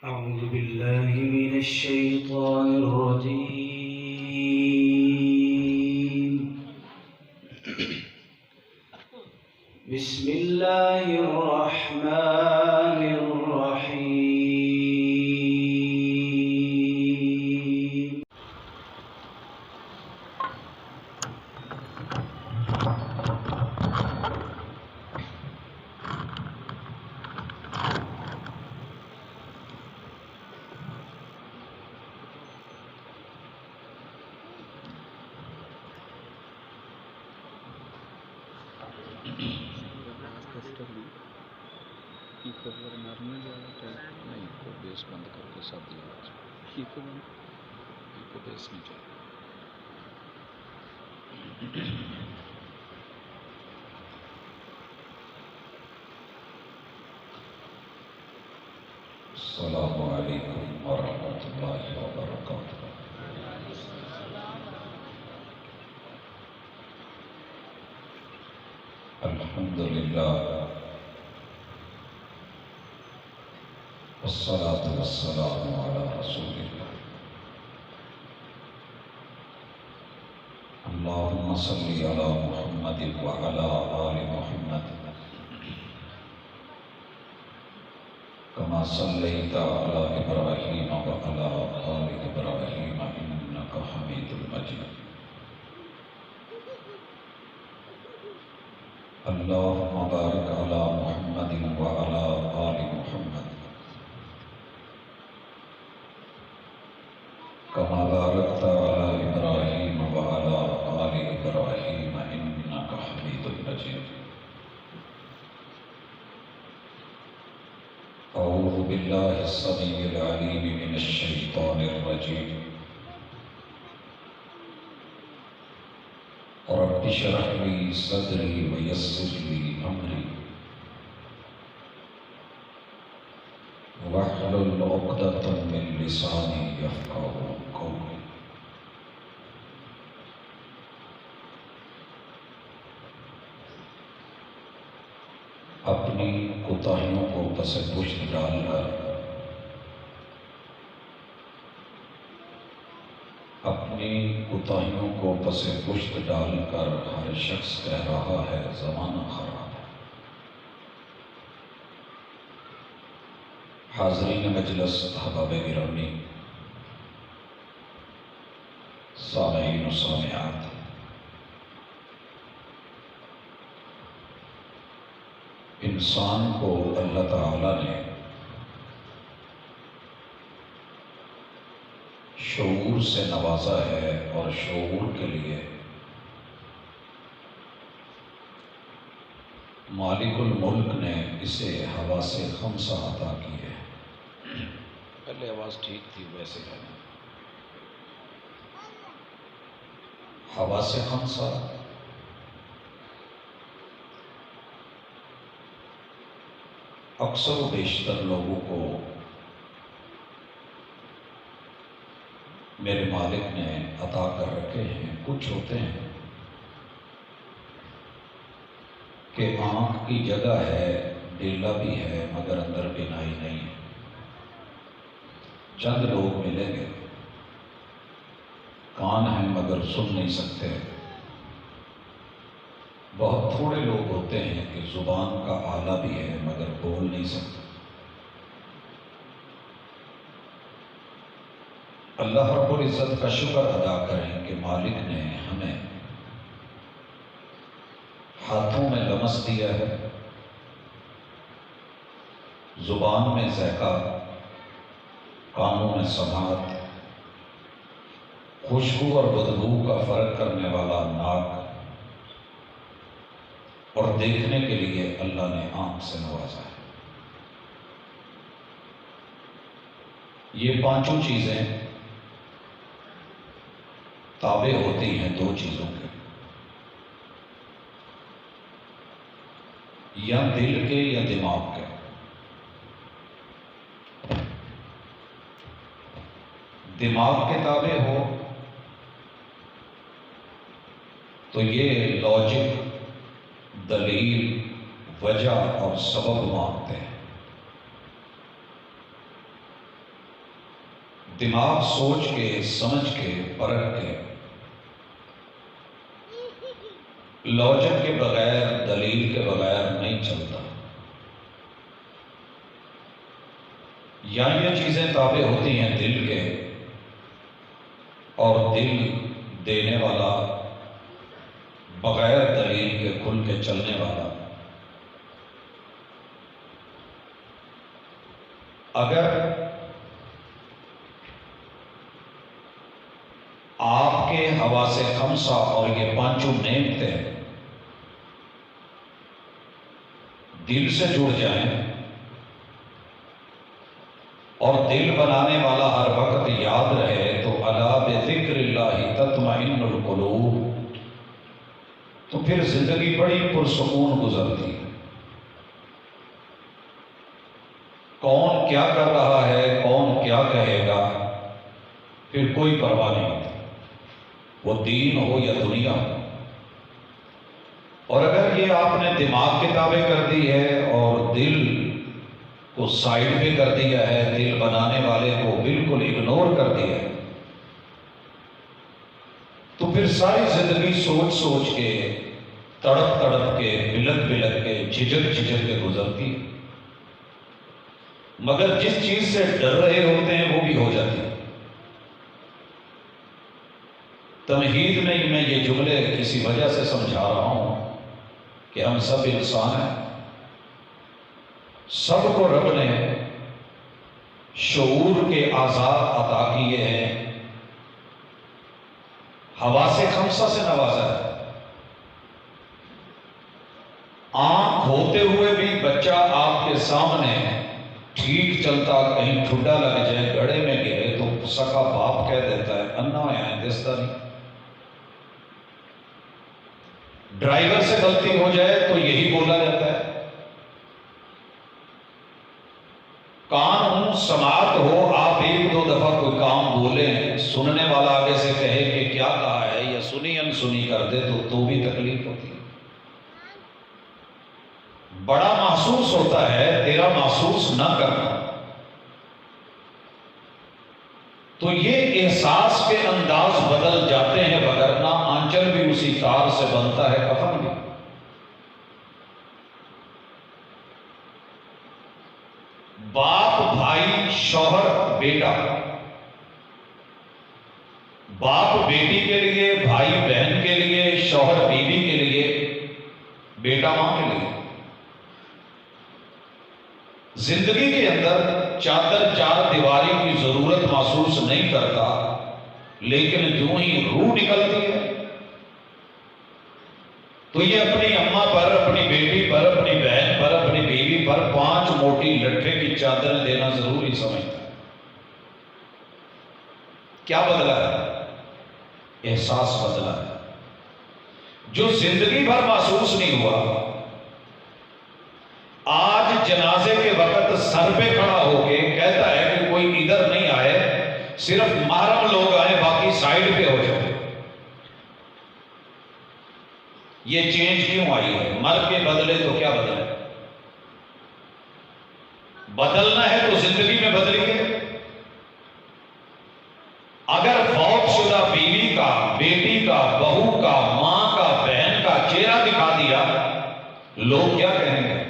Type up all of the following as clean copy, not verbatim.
أعوذ بالله من الشيطان الرجيم. بسم الله الرحمن الرحيم. بیس بند کر کے سب دیا بیس نہیں چاہیے. السلام علیکم ورحمۃ اللہ وبرکاتہ. الحمد للہ والصلاة والسلام علی رسول اللہ. اللہم صلی علی محمد وعلی آل محمد کما صلیت علی ابراہیم وعلی آل ابراہیم انک حمید مجید. اللہم بارک علی محمد وعلی آل محمد کما بارکت علی ابراہیم وعلی آل ابراہیم انک حمید مجید. اعوذ باللہ السمیع العلیم من الشیطان الرجیم. رب اشرح لی صدری ویسر لی امری واحلل عقدۃ من لسانی یفقہوا قولی. اپنی کوتاہیوں کو پس پشت ڈال کر ہر شخص کہہ رہا ہے زمانہ خراب ہے. حاضرین مجلس، احباب گرامی، سامعین و سامعات، انسان کو اللہ تعالی نے شعور سے نوازا ہے اور شعور کے لیے مالک الملک نے اسے حواس خمسہ عطا کی ہے. پہلے آواز ٹھیک تھی، ویسے ہے نا. حواس خمسہ اکثر و بیشتر لوگوں کو میرے مالک نے عطا کر رکھے ہیں. کچھ ہوتے ہیں کہ آنکھ کی جگہ ہے، ڈیلا بھی ہے، مگر اندر بینائی نہیں ہے. چند لوگ ملیں گے، کان ہیں مگر سن نہیں سکتے. بہت تھوڑے لوگ ہوتے ہیں کہ زبان کا آلہ بھی ہے مگر بول نہیں سکتے. اللہ رب العزت کا شکر ادا کریں کہ مالک نے ہمیں ہاتھوں میں لمس دیا ہے، زبان میں ذائقہ، کانوں میں سماعت، خوشبو اور بدبو کا فرق کرنے والا ناک، اور دیکھنے کے لیے اللہ نے آنکھ سے نوازا ہے. یہ پانچوں چیزیں تابع ہوتی ہیں دو چیزوں کے، یا دل کے یا دماغ کے. دماغ کے تابع ہو تو یہ لاجک، دلیل، وجہ اور سبب مانگتے ہیں. دماغ سوچ کے، سمجھ کے، پرکھ کے، لاجک کے بغیر، دلیل کے بغیر نہیں چلتا. یا یہ چیزیں تابع ہوتی ہیں دل کے، اور دل دینے والا، بغیر دلیل کے کھل کے چلنے والا. اگر آپ کے حواس خمسہ اور یہ پانچوں نعمتیں دل سے جڑ جائیں اور دل بنانے والا ہر وقت یاد رہے تو الا بذکر اللہ تطمئن القلوب، تو پھر زندگی بڑی پرسکون گزرتی ہے. کون کیا کر رہا ہے، کون کیا کہے گا، پھر کوئی پرواہ نہیں ہوتی، وہ دین ہو یا دنیا ہو. اور اگر یہ آپ نے دماغ کے تابع کر دی ہے اور دل کو سائڈ پہ کر دیا ہے، دل بنانے والے کو بالکل اگنور کر دیا ہے، تو پھر ساری زندگی سوچ سوچ کے، تڑپ تڑپ کے، بلک بلک کے، جھجک جھجک کے گزرتی ہے. مگر جس چیز سے ڈر رہے ہوتے ہیں وہ بھی ہو جاتی ہے. تمہید میں میں یہ جملے کسی وجہ سے سمجھا رہا ہوں کہ ہم سب انسان ہیں، سب کو رب نے شعور کے اعضاء عطا کیے ہیں، حواس خمسہ سے نوازا ہے. آنکھ ہوتے ہوئے بھی بچہ آپ کے سامنے ٹھیک چلتا، کہیں ٹھڈا لگ جائے، گڑھے میں گرے تو سکا باپ کہہ دیتا ہے انا ہے دستا نہیں. ڈرائیور سے غلطی ہو جائے تو یہی بولا جاتا ہے. کان ہوں، سماعت ہو، آپ ایک دو دفعہ کوئی کام بولیں، سننے والا آگے سے کہے کہ کیا کہا ہے، یا سنی انسنی کر دے تو بھی تکلیف ہوتی ہے. بڑا محسوس ہوتا ہے تیرا محسوس نہ کرنا. تو یہ احساس کے انداز بدل جاتے ہیں، وگرنہ آنچل بھی اسی تار سے بنتا ہے، کفن بھی. باپ بھائی، شوہر بیٹا، باپ بیٹی کے لیے، بھائی بہن کے لیے، شوہر بیوی کے لیے، بیٹا ماں کے لیے. زندگی کے اندر چادر چار دیواری کی ضرورت محسوس نہیں کرتا، لیکن جو ہی روح نکلتی ہے تو یہ اپنی اماں پر، اپنی بیٹی پر، اپنی بہن پر، اپنی بیوی پر 5 موٹی لٹھے کی چادریں دینا ضروری سمجھتا ہے. کیا بدلا ہے؟ احساس بدلا ہے. جو زندگی بھر محسوس نہیں ہوا، آج جنازے کے وقت سر پہ کھڑا ہو کے کہتا ہے کہ کوئی ادھر نہیں آئے، صرف محرم لوگ آئے، باقی سائڈ پہ ہو جائے. یہ چینج کیوں آئی ہے؟ مر کے بدلے تو کیا بدلے؟ بدلنا ہے تو زندگی میں بدلیے. اگر فوت شدہ بیوی کا، بیٹی کا، بہو کا، ماں کا، بہن کا چہرہ دکھا دیا، لوگ کیا کہیں گے؟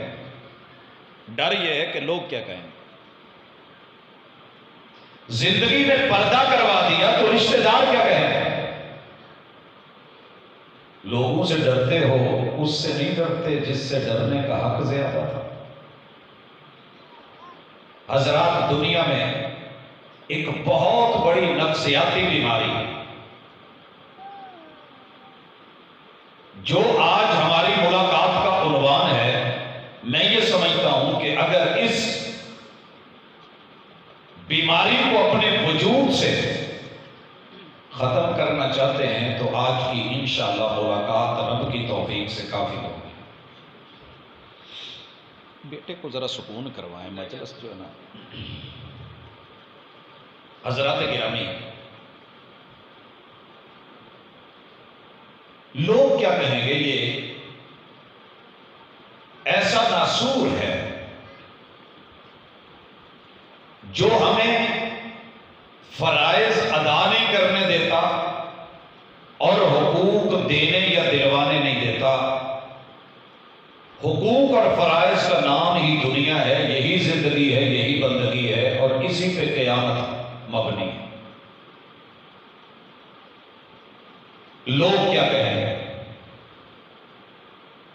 ڈر یہ ہے کہ لوگ کیا کہیں گے. زندگی میں پردہ کروا دیا تو رشتہ دار کیا کہیں گے؟ لوگوں سے ڈرتے ہو، اس سے نہیں ڈرتے جس سے ڈرنے کا حق زیادہ تھا. حضرات، دنیا میں ایک بہت بڑی نفسیاتی بیماری ہے جو آج ہماری ملاقات کا عنوان ہے. میں یہ سمجھتا ہوں کہ اگر اس بیماری کو اپنے وجود سے ختم کرنا چاہتے ہیں تو آج کی انشاءاللہ ملاقات رب کی توفیق سے کافی ہوگی. بیٹے کو ذرا سکون کروائیں، مجلس جو ہے نا. حضرات گرامی، لوگ کیا کہیں گے؟ یہ ایسا ناسور ہے جو ہمیں فرائض ادا نہیں کرنے دیتا اور حقوق دینے یا دلوانے نہیں دیتا۔ حقوق اور فرائض کا نام ہی دنیا ہے، یہی زندگی ہے، یہی بندگی ہے، اور اسی پہ قیامت مبنی ہے۔ لوگ کیا کہیں گے؟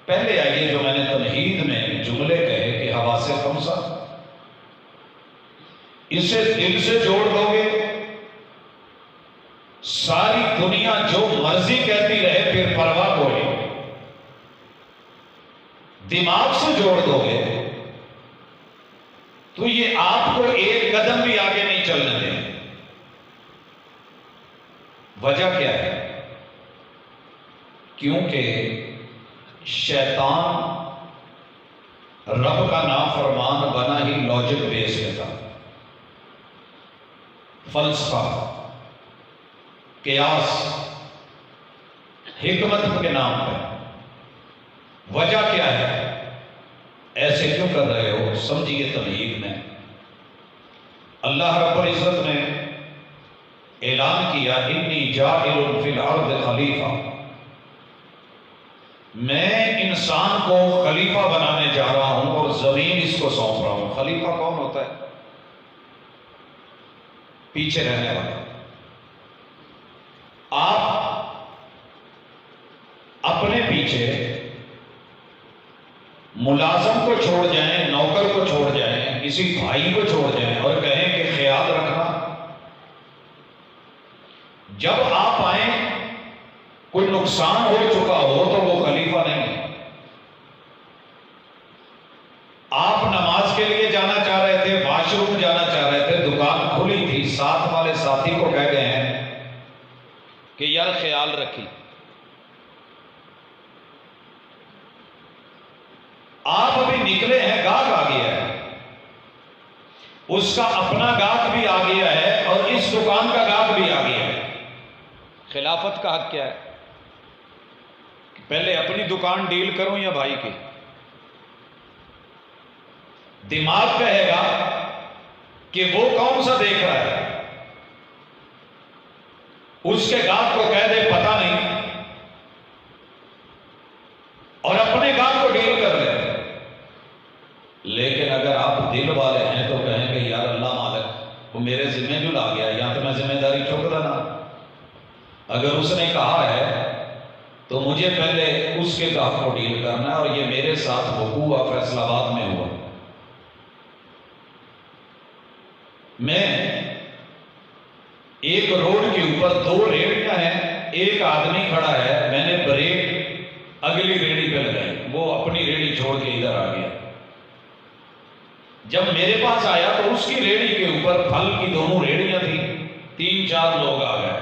پہلے آئیے جو میں نے تمہید میں جملے کہے کہ حواس خمسہ، اسے دل سے جوڑ دو گے، ساری دنیا جو مرضی کہتی رہے پھر پرواہ کوئی نہیں۔ دماغ سے جوڑ دو گے تو یہ آپ کو ایک قدم بھی آگے نہیں چلنے دیں۔ وجہ کیا ہے؟ کیونکہ شیطان رب کا نافرمان بنا ہی لاجک بیس پہ تھا، فلسفہ، قیاس، حکمت کے نام پہ۔ وجہ کیا ہے؟ ایسے کیوں کر رہے ہو؟ سمجھیے تمہید میں اللہ رب العزت نے اعلان کیا انی جاعل فی الارض خلیفہ، میں انسان کو خلیفہ بنانے جا رہا ہوں اور زمین اس کو سونپ رہا ہوں۔ خلیفہ کون ہوتا ہے؟ پیچھے رہنے والا۔ آپ اپنے پیچھے ملازم کو چھوڑ جائیں، نوکر کو چھوڑ جائیں، کسی بھائی کو چھوڑ جائیں اور کہیں کہ خیال رکھنا، جب آپ آئیں کوئی نقصان ہو چکا ہو تو وہ خلیفہ نہیں ہے۔ آپ نماز کے لیے جانا چاہ رہے تھے، واش روم جانا چاہ رہے تھے، دکان کھلی تھی، ساتھ والے ساتھی کو کہہ گئے ہیں کہ یار خیال رکھی۔ آپ ابھی نکلے ہیں، گاہک آ گیا ہے، اس کا اپنا گاہک بھی آ گیا ہے اور اس دکان کا گاہک بھی آ گیا ہے۔ خلافت کا حق کیا ہے؟ پہلے اپنی دکان ڈیل کروں یا بھائی کی؟ دماغ کہے گا کہ وہ کون سا دیکھ رہا ہے، اس کے گاہک کو کہہ دے پتہ نہیں، اور اپنے گاہک کو ڈیل کر لے۔ لیکن اگر آپ دل والے ہیں تو کہیں گے یار اللہ مالک وہ میرے ذمہ جو لا گیا، یا تو میں ذمہ داری چک دینا۔ اگر اس نے کہا ہے تو مجھے پہلے اس کے گاہک کو ڈیل کرنا ہے، اور یہ میرے ساتھ وقوع فیصل آباد میں ہوا۔ میں ایک روڈ کے اوپر دو ریڑیاں ہیں، ایک آدمی کھڑا ہے، میں نے بریک اگلی ریڑی پہ لگائی، وہ اپنی ریڑی چھوڑ کے ادھر آ گیا۔ جب میرے پاس آیا تو اس کی ریڑی کے اوپر پھل کی دونوں ریڑیاں تھیں، 3-4 لوگ آ گئے۔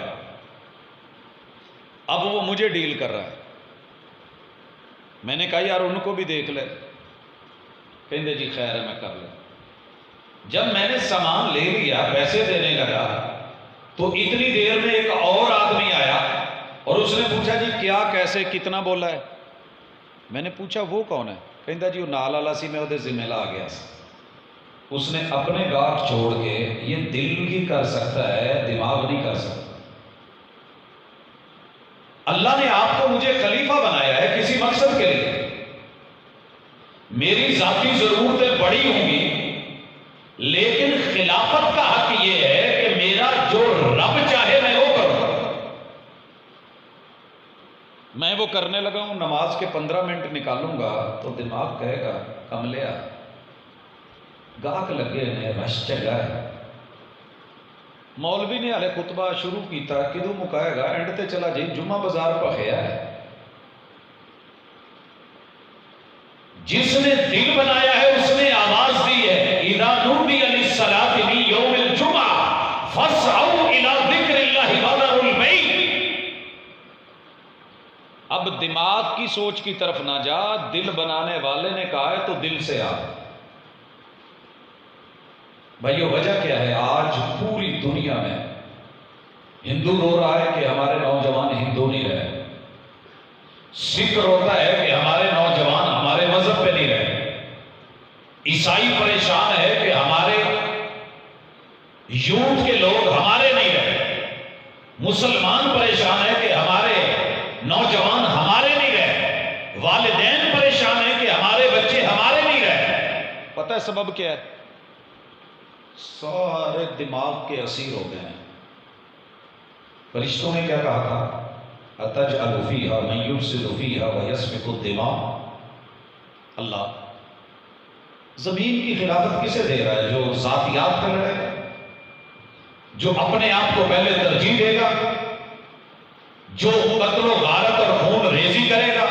اب وہ مجھے ڈیل کر رہا ہے۔ میں نے کہا یار ان کو بھی دیکھ لے، کہندے جی خیر ہے میں کر لیں۔ جب میں نے سامان لے لیا، پیسے دینے لگا تو اتنی دیر میں ایک اور آدمی آیا اور اس نے پوچھا جی کیا کیسے کتنا بولا ہے؟ میں نے پوچھا وہ کون ہے؟ کہندا جی وہ نال والا سی، میں وہ ذمہ لا گیا سی۔ اس نے اپنے گاہک چھوڑ کے، یہ دل ہی کر سکتا ہے، دماغ نہیں کر سکتا۔ اللہ نے آپ کو مجھے خلیفہ بنایا ہے کسی مقصد کے لیے۔ میری ذاتی ضرورتیں بڑی ہوں گی، لیکن خلافت کا حق یہ ہے کہ میرا جو رب چاہے میں وہ کروں۔ میں وہ کرنے لگا ہوں، نماز کے 15 منٹ نکالوں گا تو دماغ کہے گا کملیا گاہک لگے نے، رش چنگا ہے۔ مولوی نے ہلے خطبہ شروع کیتا، کدوں مکائے گا، اینڈ تے چلا جی جمعہ بازار پخیا ہے۔ جس نے دل بنایا ہے اس نے آواز دی ہے اذا نودی للصلاۃ من یوم الجمعہ فاسعوا الی ذکر اللہ وذروا البیع۔ اب دماغ کی سوچ کی طرف نہ جا، دل بنانے والے نے کہا ہے تو دل سے آ۔ بھائیو وجہ کیا ہے؟ آج پوری دنیا میں ہندو رو رہا ہے کہ ہمارے نوجوان ہندو نہیں رہے، سکھ روتا ہے کہ ہمارے نوجوان ہمارے مذہب پہ نہیں رہے، عیسائی پریشان ہے کہ ہمارے یوتھ کے لوگ ہمارے مسلمان پریشان ہے کہ ہمارے نوجوان ہمارے نہیں رہے، والدین پریشان ہیں کہ ہمارے بچے ہمارے نہیں رہے۔ پتہ ہے سبب کیا ہے؟ سارے دماغ کے اسیر ہو گئے ہیں۔ فرشتوں نے کیا کہا تھا؟ اَتَجْعَلُ فِيهَا مَن يُفْسِدُ فِيهَا وَيَسْفِكُ الدِّمَاءَ۔ اللہ زمین کی خلافت کسے دے رہا ہے؟ جو ذاتیات پہ لڑے گا، جو اپنے آپ کو پہلے ترجیح دے گا، جو قتل و غارت اور خون ریزی کرے گا۔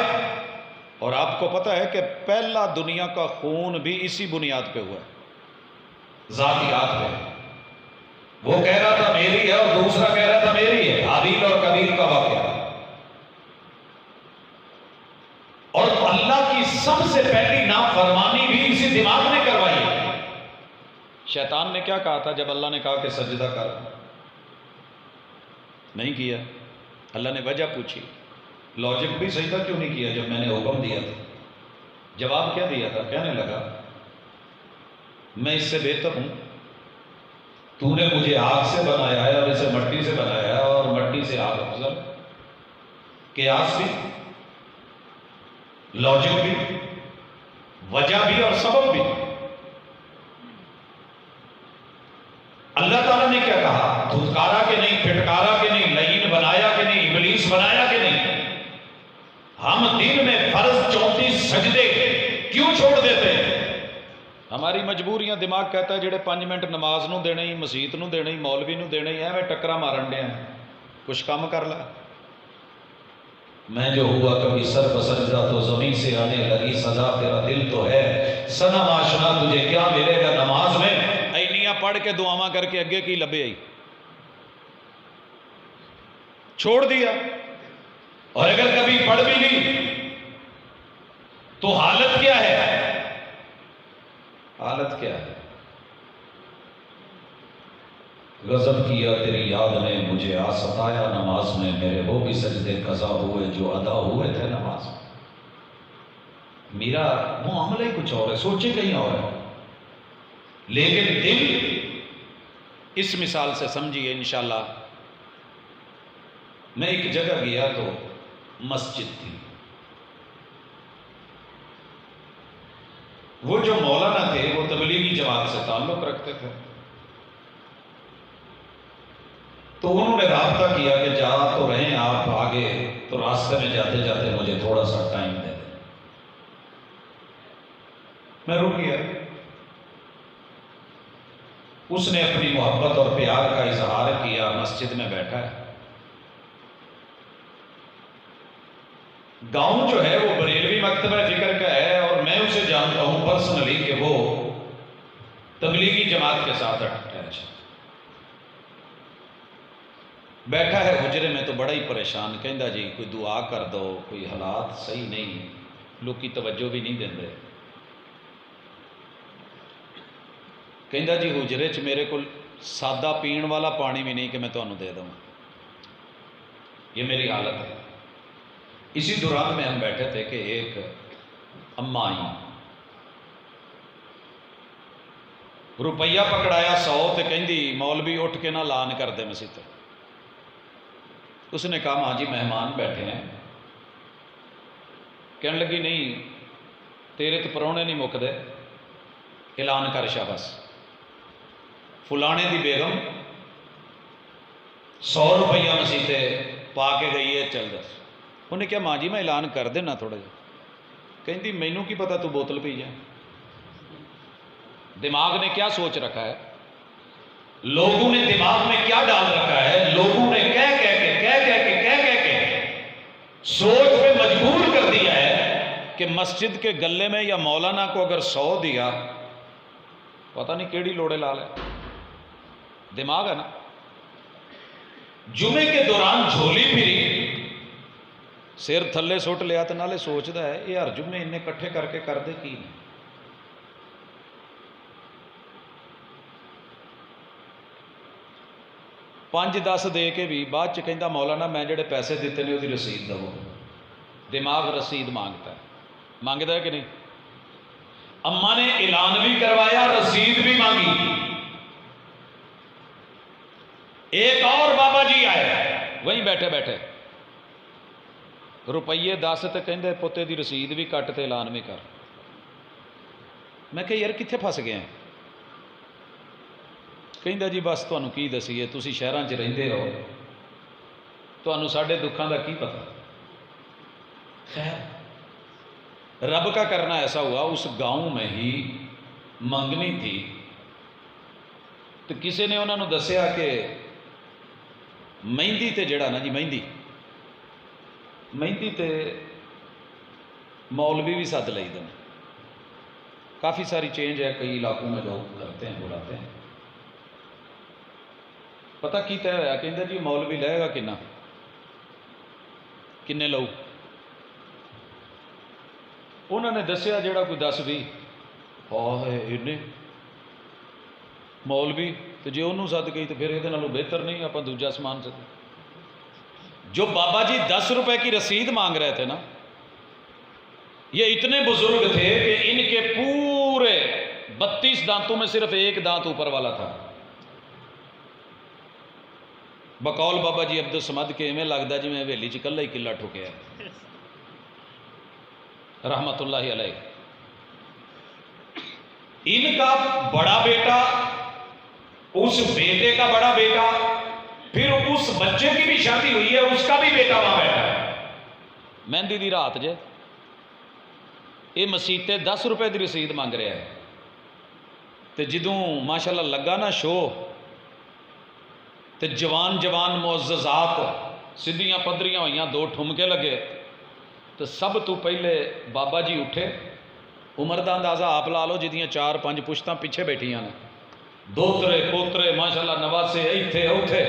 اور آپ کو پتہ ہے کہ پہلا دنیا کا خون بھی اسی بنیاد پہ ہوا ہے، ذاتیات پہ۔ وہ کہہ رہا تھا میری ہے اور دوسرا کہہ رہا تھا میری ہے، حابیل اور قابیل کا واقعہ۔ اور اللہ کی سب سے پہلی نافرمانی بھی اسی دماغ نے کروائی ہے۔ شیطان نے کیا کہا تھا جب اللہ نے کہا کہ سجدہ کر؟ نہیں کیا۔ اللہ نے وجہ پوچھی، لاجک بھی صحیح تھا، کیوں نہیں کیا جب میں نے حکم دیا تھا؟ جواب کیا دیا تھا؟ کہنے لگا میں اس سے بہتر ہوں، تو نے مجھے آگ سے بنایا ہے اور اسے مٹی سے بنایا ہے، اور مٹی سے آگ افضل۔ قیاس بھی، لاجک بھی، وجہ بھی اور سبب بھی۔ اللہ تعالیٰ نے کیا کہا؟ دھتکارا کہ نہیں، پھٹکارا کہ نہیں، لعین بنایا کہ نہیں، ابلیس بنایا کہ نہیں؟ ہم دن میں فرض 34 سجدے کیوں چھوڑ دیتے ہیں؟ ہماری مجبوریاں۔ دماغ کہتا ہے جڑے 5 منٹ نماز نو دینے ہی، مسیت نو دینے ہی، مولوی نو دینے ہی، ایویں ٹکرا مارن ڈے ہیں، کچھ کام کر لا۔ میں جو ہوا کبھی سر بسجدہ تو زمین سے آنے لگی سزا، تیرا دل تو ہے صنم آشنا، تجھے کیا ملے گا نماز میں؟ اینیاں پڑھ کے دعاواں کر کے اگے کی لبے آئی، چھوڑ دیا۔ اور اگر کبھی پڑھ بھی لی تو حالت کیا ہے؟ حالت کیا ہے؟ غضب کیا تیری یاد نے مجھے آ ستایا نماز میں، میرے وہ بھی سجدے قضا ہوئے جو ادا ہوئے تھے نماز میں۔ میرا معاملہ ہی کچھ اور ہے، سوچے کہیں اور ہے، لیکن دل اس مثال سے سمجھیے انشاءاللہ۔ میں ایک جگہ گیا تو مسجد تھی، وہ جو مولانا تھے وہ تبلیغی جماعت سے تعلق رکھتے تھے، تو انہوں نے رابطہ کیا کہ جا تو رہیں آپ آگے، تو راستے میں جاتے جاتے مجھے تھوڑا سا ٹائم دے دیں۔ میں رک گیا۔ اس نے اپنی محبت اور پیار کا اظہار کیا، مسجد میں بیٹھا ہے۔ گاؤں جو ہے وہ بریلوی مکتبہ فکر کا ہے، اور میں اسے جانتا ہوں پرسنلی کہ وہ تبلیغی جماعت کے ساتھ اٹیچ ہے۔ بیٹھا ہے حجرے میں تو بڑا ہی پریشان، کہندا جی کوئی دعا کر دو، کوئی حالات صحیح نہیں، لوگ کی توجہ بھی نہیں دیندے۔ کہندا جی حجرے چ میرے کو سادہ پین والا پانی بھی نہیں کہ میں تمہیں دے دوں، یہ میری حالت ہے۔ اسی دوران میں ہم بیٹھے تھے کہ ایک اماں آئی، روپیہ پکڑایا 100 تے کہندی مولوی اٹھ کے نہ لان کر دے مسیت۔ اس نے کہا ماں جی مہمان بیٹھے ہیں۔ کہنے لگی نہیں تیرے تو پرونے نہیں مک دے، اعلان کر شاباش، فلانے دی بیگم 100 روپیہ مسیتے پا کے گئی ہے، چل دس۔ انہیں کیا ماں جی میں اعلان کر دینا تھوڑا جا۔ کہندی مینوں کی پتا تو بوتل پی جائے۔ دماغ نے کیا سوچ رکھا ہے، لوگوں نے دماغ میں کیا ڈال رکھا ہے، لوگوں نے کہہ کے سوچ میں مجبور کر دیا ہے کہ مسجد کے گلے میں یا مولانا کو اگر 100 دیا، پتہ نہیں کیڑی لوڑے لال ہے، دماغ ہے نا۔ جمعے کے دوران جھولی پھری، سر تھلے سٹ لیا تو نالے سوچتا ہے یہ ہر جمعے انہیں کٹھے کر کے کر دے کی نہیں۔ 5-10 دے کے بھی بعد چ کہندا مولانا میں جڑے پیسے دیتے نے وہ رسید دو۔ دماغ رسید مانگتا ہے، مانگتا ہے کہ نہیں؟ اماں نے اعلان بھی کروایا، رسید بھی مانگی۔ ایک اور بابا جی آئے، وہیں بیٹھے بیٹھے روپیے 10 تو کہندے پوتے دی رسید بھی کٹ تے اعلان بھی کر. میں کہ یار کتنے پھس گئے ہیں. کہندا جی بس تمہیں کی دسیے تسی شہراں 'چ رہندے ہو تمہیں ساڈے دکھاں دا کی پتہ. خیر رب کا کرنا ایسا ہوا اس گاؤں میں ہی منگنی تھی تو کسی نے انہوں نے دسیا کہ مہندی تے جڑا نا جی مہندی تے مولوی بھی سد لئی دیں. کافی ساری چینج ہے کئی علاقوں میں لوگ کرتے ہیں بلاتے ہیں. پتہ کی طے ہوا کہ جی مولوی لے گا کنے لو. انہوں نے دسیا جڑا کوئی 10-20 ہے مولوی تو جی انہوں سد گئی تو پھر یہ بہتر نہیں آپ دوجا سامان سد. جو بابا جی 10 روپے کی رسید مانگ رہے تھے نا یہ اتنے بزرگ تھے کہ ان کے پورے 32 دانتوں میں صرف ایک دانت اوپر والا تھا. بقول بابا جی عبد الصمد کے میں لگتا جی میں حویلی چ کلا ہی کلا ٹھکیا رحمت اللہ علیہ. ان کا بڑا بیٹا اس بیٹے کا بڑا بیٹا پھر اس بچے کی بھی شادی ہوئی ہے اس کا بھی بیٹا وہاں بیٹھا ہے. مہندی دی رات جے یہ مسیتے 10 روپے دی رسید مانگ رہا ہے تے جدوں ماشاءاللہ لگا نا شو تے جوان معززات سدھیاں پدریاں ہوئیاں 2 ٹھمکے لگے تو سب تو پہلے بابا جی اٹھے. عمر دا اندازہ آپ لا لو جدیاں 4-5 پشتاں پیچھے بیٹھیاں نے دوترے پوترے ماشاءاللہ نواسے ایتھے اوتھے.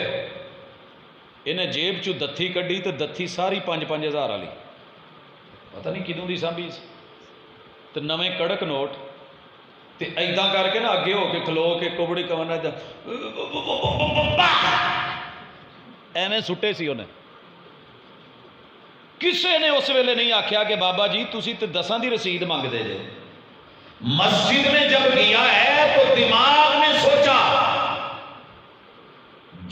انہیں جیب چو دتھی کڈی تو دتھی ساری 5-5 ہزار والی پتہ نہیں کدوں دی سانبھی تو نویں کڑک نوٹ تے ایداں کر کے نا اگے ہو کے کھلو کے کبڑی کمنا ایویں سٹے سی انہیں. کسے نے اس ویلے نہیں آکھیا کہ بابا جی تسی تے 10 دی رسید مانگ دے جے. مسجد میں جب گیا ہے تو دماغ نے سوچا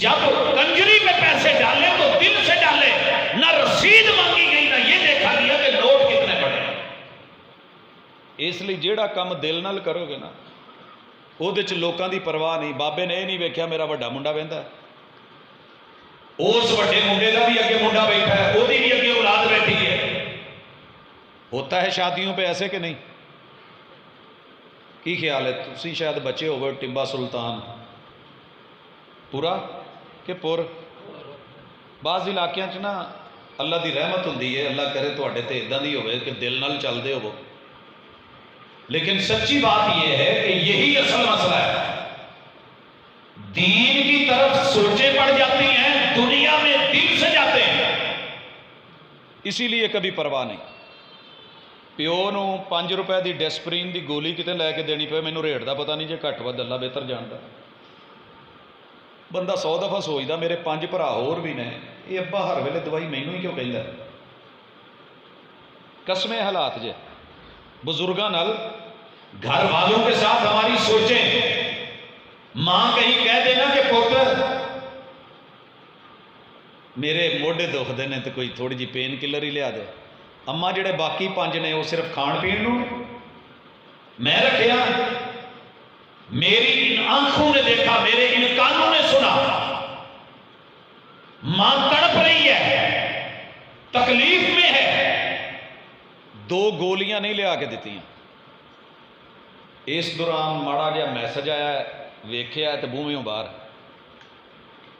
جب کنجری میں پیسے ڈالے تو دل سے ڈالے نہ رسید مانگی گئی نہ یہ دیکھا گیا کہ نوٹ کتنے بڑے. اس لیے جیڑا کام دل نال کرو گے نا وہ لوکاں دی پرواہ نہیں. بابے نے یہ نہیں ویکھیا میرا بڑا منڈا بہندا ہے اس بڑے منڈے کا بھی اگے منڈا بیٹھا ہے وہ بھی اگے اولاد بیٹھی ہے. ہوتا ہے شادیوں پہ ایسے کہ نہیں. کی خیال ہے تسی شاید بچے ہوئے ٹمبا سلطان پورا کہ پور بعض علاقیاں چ نا اللہ دی رحمت ہوندی ہے اللہ کرے تواڈے تے ادا دی ہوئے کہ دل نال چلدے ہو. لیکن سچی بات یہ ہے کہ یہی اصل مسئلہ ہے. دین کی طرف سوچیں پڑ جاتی ہیں دنیا میں دل سے جاتے ہیں اسی لیے کبھی پرواہ نہیں. پیو نو 5 روپے دی ڈیسپرین دی گولی کتے لے کے دینی پے مینوں ریٹ دا پتہ نہیں جے گھٹ ود اللہ بہتر جاندا. بندہ 100 دفعہ سوچدا میرے 5 بھرا ہور بھی نے یہ ابا ہر ویلے دوائی مینوں ہی کیوں کہندا. قسمیں حالات جے بزرگاں نال گھر والوں کے ساتھ ہماری سوچیں. ماں کہیں کہہ دینا کہ پوتر میرے موڈے دکھ دے نے تو کوئی تھوڑی جی پین کلر ہی لیا دے. اما جڑے باقی 5 نے وہ صرف کھان پین نو میں رکھیا. میری ان آنکھوں نے دیکھا میرے ان کانوں نے سنا ماں تڑپ رہی ہے تکلیف میں ہے 2 گولیاں نہیں لیا کے دیتی ہیں. اس دوران ماڑا جہا میسج آیا ویکھیا تو بوہیوں باہر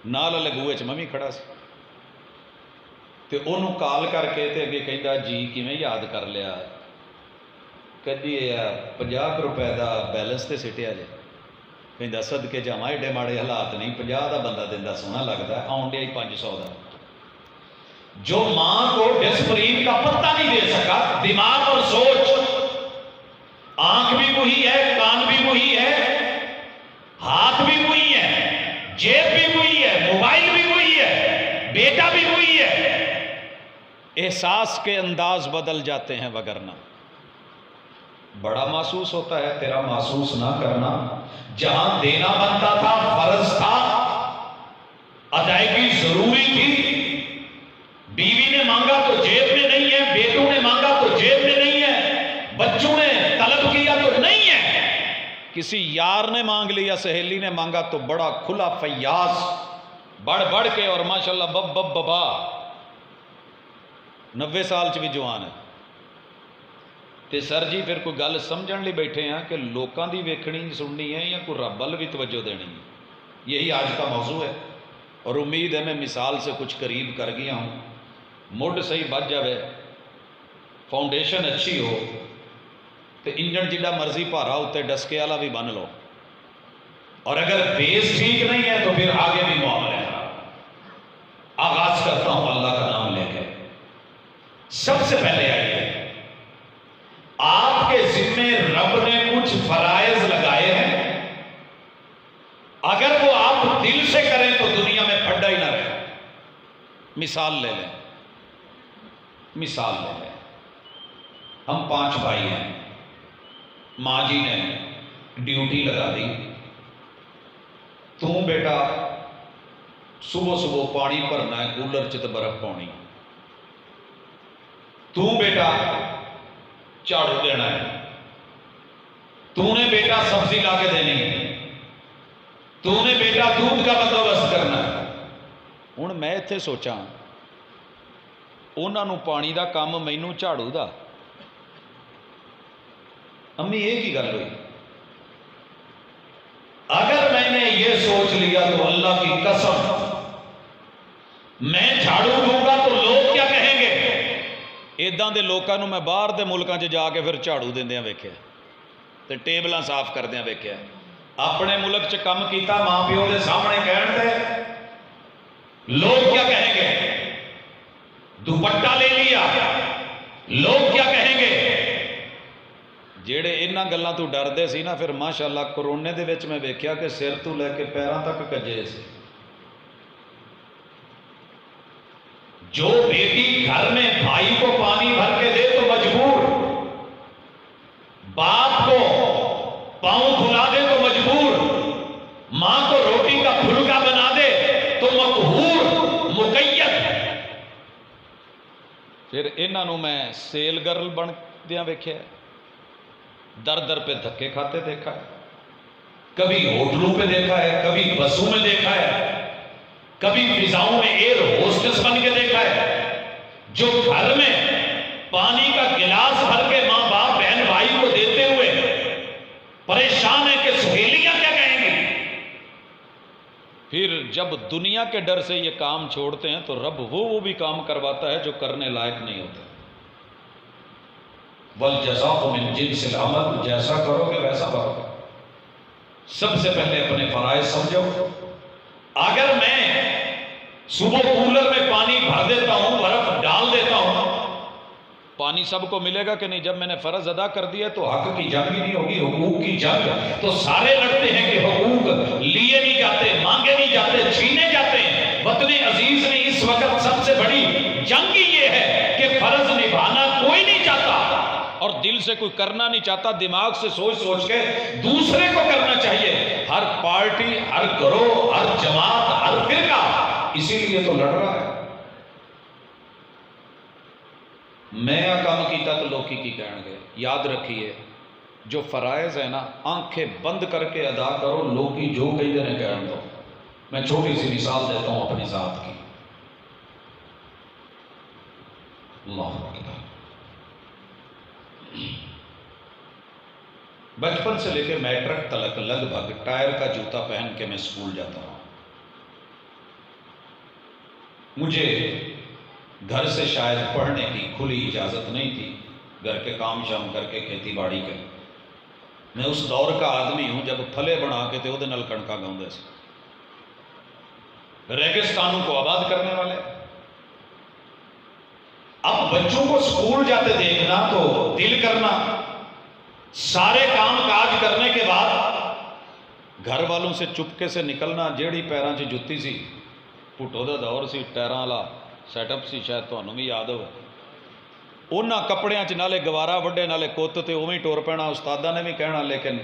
نال لگوے چ میں کھڑا سی تے انہوں کال کر کے تے اگے کہندا جی کیویں یاد کر لیا. کدی 50 روپے دا بیلنس تے سٹیا جے. کہندا صدقے جاواں ایڈے ماڑے حالات نہیں 50 دا بندہ دیندا سونا لگدا آن ڈیا 500 دا. جو ماں کو ڈسپرین کا پتہ نہیں دے سکا دماغ اور سوچ آنکھ بھی وہی ہے کان بھی وہی ہے ہاتھ بھی وہی ہے جیب بھی وہی ہے موبائل بھی وہی ہے بیٹا بھی وہی ہے. احساس کے انداز بدل جاتے ہیں وگرنہ بڑا محسوس ہوتا ہے تیرا محسوس نہ کرنا. جہاں دینا بنتا تھا فرض تھا ادائیگی ضروری تھی کسی یار نے مانگ لیا، سہیلی نے مانگا تو بڑا کھلا فیاض بڑھ بڑھ کے، اور ماشاءاللہ بب بب ببا 90 سال چ بھی جوان ہے۔ تے سر جی پھر کوئی گل سمجھن لی بیٹھے ہیں کہ لوکاں دی ویکھنی سننی ہے یا کوئی رب ول بھی توجہ دینی ہے؟ یہی آج کا موضوع ہے، اور امید ہے میں مثال سے کچھ قریب کر گیا ہوں۔ مڈ صحیح بچ جائے، فاؤنڈیشن اچھی ہو تو انجن جڑا مرضی بھارا اتنے ڈسکے والا بھی بن لو، اور اگر بیس ٹھیک نہیں ہے تو پھر آگے بھی معاملہ ہے۔ آغاز کرتا ہوں اللہ کا نام لے کے۔ سب سے پہلے آئیے، آپ کے ذمے رب نے کچھ فرائض لگائے ہیں، اگر وہ آپ دل سے کریں تو دنیا میں پھڈا ہی نہ رہے۔ مثال لے لیں، مثال لے لیں، ہم 5 بھائی ہیں، ماں جی نے ڈیوٹی لگا دی، تو بیٹا صبح صبح پانی بھرنا ہے، کولر چ برف پانی، تو بیٹا جھاڑو دینا ہے، تو نے بیٹا سبزی لا کے دینی ہے، تو نے بیٹا دودھ کا بندوبست کرنا ہے۔ ہوں میں اتنے سوچا انہوں پانی دا کام مینوں جھاڑو دا، امی یہ کی گل ہوئی؟ اگر میں نے یہ سوچ لیا تو اللہ کی قسم میں جھاڑو دوں گا تو لوگ کیا کہیں گے؟ ایداں دے لوکاں نوں میں باہر دے ملکاں چ جا کے پھر جھاڑو دیندیاں ویکھیا تے ٹیبلاں صاف کردیاں ویکھیا۔ اپنے ملک چ کم کیتا ماں پیو دے سامنے کہن تے لوگ کیا کہیں گے؟ دوپٹہ لے لیا، لوگ کیا کہیں گے؟ جیڑے انہاں گلاں تو ڈردے سی نا، پھر ماشاءاللہ کرونے دے وچ میں ویکھیا کہ سر تو لے کے پیراں تک کجے سی۔ جو بیٹی گھر میں بھائی کو پانی بھر کے دے تو مجبور، باپ کو پاؤں دھلا دے تو مجبور، ماں کو روٹی کا پھلکا بنا دے تو مقہور مقید۔ پھر انہوں میں سیل گرل بن دیا ویکھیا، در در پہ دھکے کھاتے دیکھا ہے، کبھی ہوٹلوں پہ دیکھا ہے، کبھی بسوں میں دیکھا ہے، کبھی فضاؤں میں ایئر ہوسٹس بن کے دیکھا ہے، جو گھر میں پانی کا گلاس بھر کے ماں باپ بہن بھائی کو دیتے ہوئے پریشان ہے کہ سہیلیاں کیا کہیں گی۔ پھر جب دنیا کے ڈر سے یہ کام چھوڑتے ہیں تو رب وہ بھی کام کرواتا ہے جو کرنے لائق نہیں ہوتے۔ وَالْجَزَاءُ مِنْ جِنْسِ الْعَمَلِ، جیسا کرو گے ویسا کرو گے۔ سب سے پہلے اپنے فرائض سمجھو۔ اگر میں صبح کولر میں پانی بھر دیتا ہوں، برف ڈال دیتا ہوں، پانی سب کو ملے گا کہ نہیں؟ جب میں نے فرض ادا کر دیا تو حق کی جنگ ہی نہیں ہوگی، حقوق کی جنگ تو سارے لڑتے ہیں کہ حقوق لیے نہیں جاتے، مانگے نہیں جاتے، چھینے جاتے ہیں۔ وطن عزیز میں اس وقت سب سے بڑی جنگ ہی یہ ہے کہ فرض نبھانا کوئی نہیں چاہتا، اور دل سے کوئی کرنا نہیں چاہتا، دماغ سے سوچ سوچ کے دوسرے کو کرنا چاہیے۔ ہر پارٹی، ہر گروہ، ہر جماعت، ہر فرقہ اسی لیے تو لڑ رہا ہے۔ میں کام کیتا تو لوکی کی کہیں گے؟ یاد رکھیے جو فرائض ہے نا، آنکھیں بند کر کے ادا کرو، لوکی جو کہیں دے کہن دو۔ میں چھوٹی سی مثال دیتا ہوں اپنی ذات کی۔ اللہ اکبر۔ بچپن سے لے کے میٹرک تلک لگ بھگ ٹائر کا جوتا پہن کے میں اسکول جاتا ہوں۔ مجھے گھر سے شاید پڑھنے کی کھلی اجازت نہیں تھی، گھر کے کام شام کر کے کھیتی باڑی کے۔ میں اس دور کا آدمی ہوں جب پھلے بنا کے تے وہ نل کڑکا گاؤں سے ریگستانوں کو آباد کرنے والے۔ اب بچوں کو اسکول جاتے دیکھنا تو دل کرنا، سارے کام کاج کرنے کے بعد گھر والوں سے چپکے سے نکلنا، جیڑی پیراں چ جُتی سی، پھٹو دا دور سی، ٹائراں والا سیٹ اپ سی، شاید تمہیں بھی یاد ہو۔ انہاں کپڑیاں چ نالے گوارا وڈے نالے کت تے اوویں ٹور پینا، استاداں نے بھی کہنا، لیکن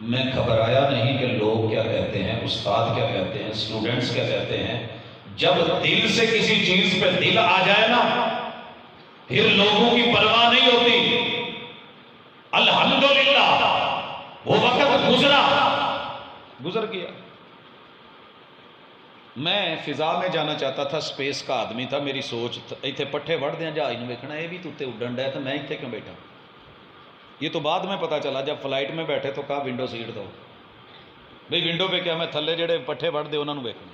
میں گھبرایا نہیں کہ لوگ کیا کہتے ہیں، استاد کیا کہتے ہیں، اسٹوڈنٹس کیا کہتے ہیں۔ جب دل سے کسی چیز پہ دل آ جائے نا، پھر لوگوں کی پرواہ نہیں ہوتی۔ الحمدللہ وہ وقت گزر گیا. میں فضا میں جانا چاہتا تھا, سپیس کا آدمی تھا, میری سوچ اتنے پٹھے وڑ دیا جہاز میں ویکھنا, یہ بھی تو اتنے اڈن ڈیا تو میں اتنے کیوں بیٹھا. یہ تو بعد میں پتا چلا جب فلائٹ میں بیٹھے تو کہا ونڈو سیٹ دو. بھئی ونڈو پہ کیا, میں تھلے جڑے پٹھے وڑ دے انہوں نے ویکھنا,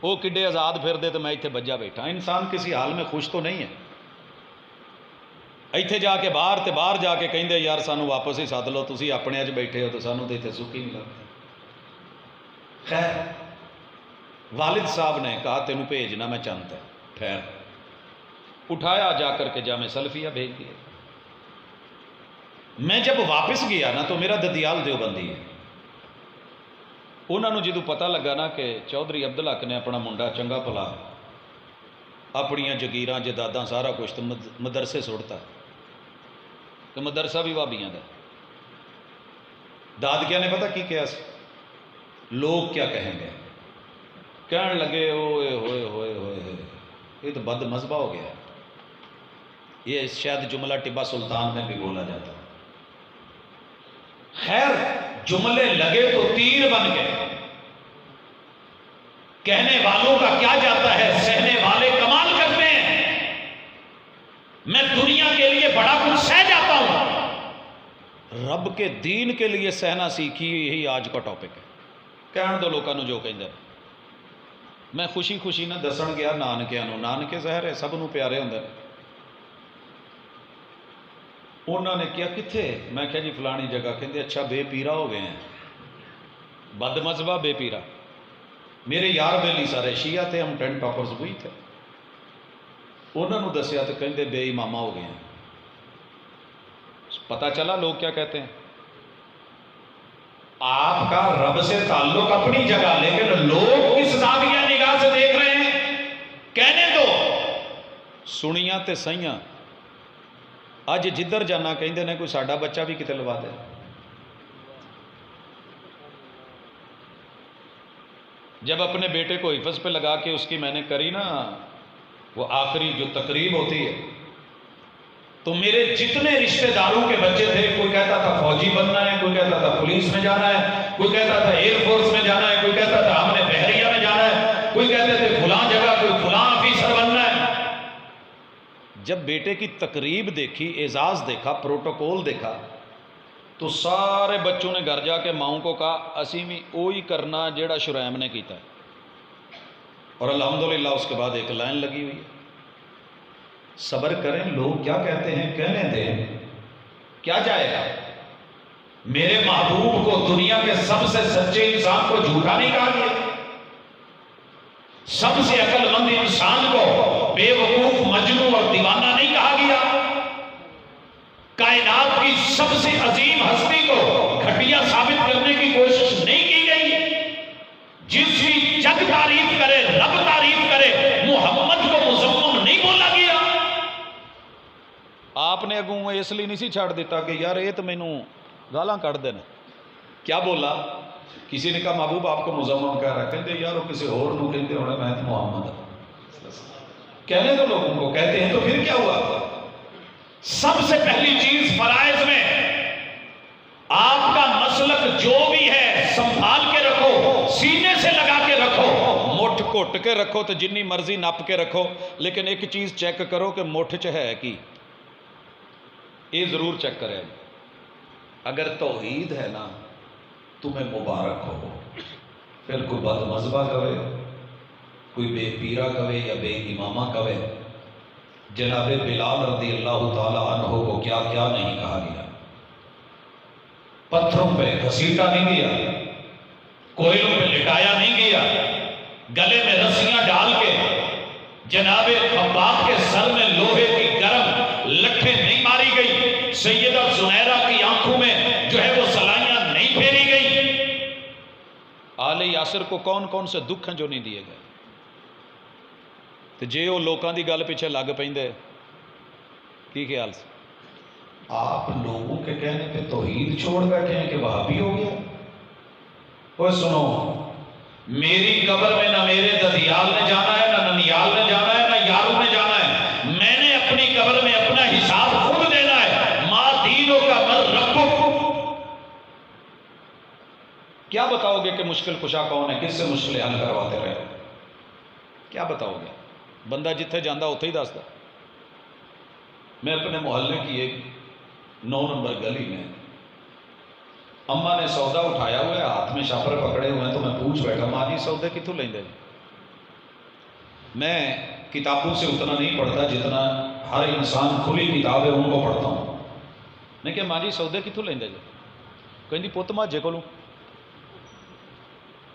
وہ کڈے آزاد پھر دے تو میں اتنے بجا بیٹھا. انسان کسی حال میں خوش تو نہیں ہے. اتنے جا کے باہر جا کے کہیں یار سانو واپس ہی سد لو, تسی اپنے اچ بیٹھے ہو تو سانو تو اتنے سکھ ہی نہیں لگتا. خیر والد صاحب نے کہا تینوں بھیجنا میں چاہتا ہے. خیر اٹھایا, جا کر کے جامع سلفیہ بھیج دیا. میں جب واپس گیا نا تو میرا ددیال دیوبندی ہے. انہوں نے جدو پتہ لگا نا کہ چودھری عبدالحق نے اپنا منڈا چنگا بھلا اپنیاں جگیراں جائیداداں سارا کچھ تو مدرسے سٹتا, تو مدرسہ بھی بھابیاں دا. دادکیاں نے پتہ کی کیا سی, لوگ کیا کہیں گے. کہنے لگے اوئے ہوئے ہوئے ہوئے یہ تو بد مذہبہ ہو گیا. یہ شاید جملہ ٹبا سلطان میں بھی بولا جاتا. خیر جملے لگے تو تیر بن گئے. کہنے والوں کا کیا جاتا ہے, سہنے والے کمال کرتے ہیں. میں دنیا کے لیے بڑا کچھ سہ جاتا ہوں, رب کے دین کے لیے سہنا سیکھی, یہی آج کا ٹاپک ہے. کہن دو لوگوں جو کہیں. میں خوشی نہ دسن گیا نانکیاں نو, نانکے ظاہر ہے سب نو پیارے ہوندے. انہوں نے کیا کتھے, میں کہا جی فلانی جگہ. کہتے اچھا بے پیرا ہو گئے ہیں, بد مذہبہ بے پیرا. میرے یار بیلی سارے شیعہ تھے, ہم 10 ٹاپرز ہوئی تھے. انہوں نے دسیا تو کہتے بے امامہ ہو گئے ہیں. پتہ چلا لوگ کیا کہتے ہیں. آپ کا رب سے تعلق اپنی جگہ, لیکن لوگ کس زاویہ نگاہ سے دیکھ رہے ہیں کہنے دو. سنیاں تے سیاں اج جدھر جانا کہندے نے کوئی ساڈا بچہ بھی کتے لوا دے. جب اپنے بیٹے کو حفظ پہ لگا کے اس کی میں نے کری نا وہ آخری جو تقریب ہوتی ہے, تو میرے جتنے رشتہ داروں کے بچے تھے, کوئی کہتا تھا فوجی بننا ہے, کوئی کہتا تھا پولیس میں جانا ہے, کوئی کہتا تھا ایئر فورس میں جانا ہے, کوئی کہتا تھا ہم نے بحریہ میں جانا ہے, کوئی کہتے تھے فلاں جگہ کوئی فلاں آفیسر بننا ہے. جب بیٹے کی تقریب دیکھی, اعزاز دیکھا, پروٹوکول دیکھا, تو سارے بچوں نے گھر جا کے ماؤں کو کہا اسی بھی وہی کرنا جیڑا شرائم نے کیتا ہے. اور الحمدللہ اس کے بعد ایک لائن لگی ہوئی ہے, صبر کریں, لوگ کیا کہتے ہیں کہنے دیں, کیا جائے گا. میرے محبوب کو دنیا کے سب سے سچے انسان کو جھوٹا نہیں کہا گیا, سب سے عقل مند انسان کو بے وقوف, مجنون اور دیوانہ نہیں کہا گیا. کائنات کی سب سے عظیم ہستی کو گھٹیا ثابت کرنے کی کوشش نہیں کی گئی. جس بھی جگ تعریف کرے, رب تعریف کرے, محمد کو مذمم نہیں بولا گیا. آپ نے اگوں اس لیے نہیں سی چھاڑ دیتا کہ یار یہ تو مینوں گالاں کٹ دینا. کیا بولا, کسی نے کہا محبوب آپ کو مذمم کہہ رہا ہے, کہتے یار وہ کسی اور نو کہتے ہونا, میں تو محمد کہنے تو لوگوں کو کہتے ہیں. تو پھر کیا ہوا, سب سے پہلی چیز فرائض میں آپ کا مسلک جو بھی ہے سنبھال کے رکھو, سینے سے لگا کے رکھو, مٹھ گھٹ کے رکھو تو جنی مرضی نپ کے رکھو, لیکن ایک چیز چیک کرو کہ مٹھ چ ہے کی, یہ ضرور چیک کرے. اگر توحید ہے نا تمہیں مبارک ہو. پھر کوئی بد مذہبہ کہے, کوئی بے پیرا کہے یا بے امامہ کہے. جناب بلال رضی اللہ تعالی عنہ کو کیا کیا نہیں کہا گیا, پتھروں پہ گھسیٹا نہیں گیا, کوئلوں پہ لٹایا نہیں گیا, گلے میں رسیاں ڈال کے جناب خباب کے سر میں لوہے کی گرم لٹھیں نہیں ماری گئی, سیدہ زنیرہ کی آنکھوں میں جو ہے وہ سلائیاں نہیں پھیری گئی. آل یاسر کو کون کون سے دکھ ہیں جو نہیں دیے گئے. تو جے وہ لوکاں دی گل پیچھے لگ پیندے کی خیال سے. آپ لوگوں کے کہنے پہ توحید چھوڑ بیٹھے ہیں کہ وہابی ہو گیا. وہ سنو, میری قبر میں نہ میرے ددیال نے جانا ہے, نہ ننیال نے جانا ہے, نہ یاروں نے جانا ہے. میں نے اپنی قبر میں اپنا حساب خود دینا ہے. ما دینوں کا مر ربک, بتاؤ گے کہ مشکل کشا کون ہے؟ کس سے مشکلیں حل کرواتے رہے؟ کیا بتاؤ گے؟ بندہ جتھے جاندہ اتھے ہی دستا۔ میں اپنے محلے کی ایک 9 نمبر گلی میں اماں نے سودا اٹھایا ہوا ہے، ہاتھ میں شاپر پکڑے ہوئے ہیں، تو میں پوچھ بیٹھا ماں جی سودے کتوں لیندے جی؟ میں کتابوں سے اتنا نہیں پڑھتا جتنا ہر انسان کھلی کتاب ہے ان کو پڑھتا ہوں۔ میں کہ ماں جی سودے کتوں لیندے جی؟ کہیں پت ماجے کو۔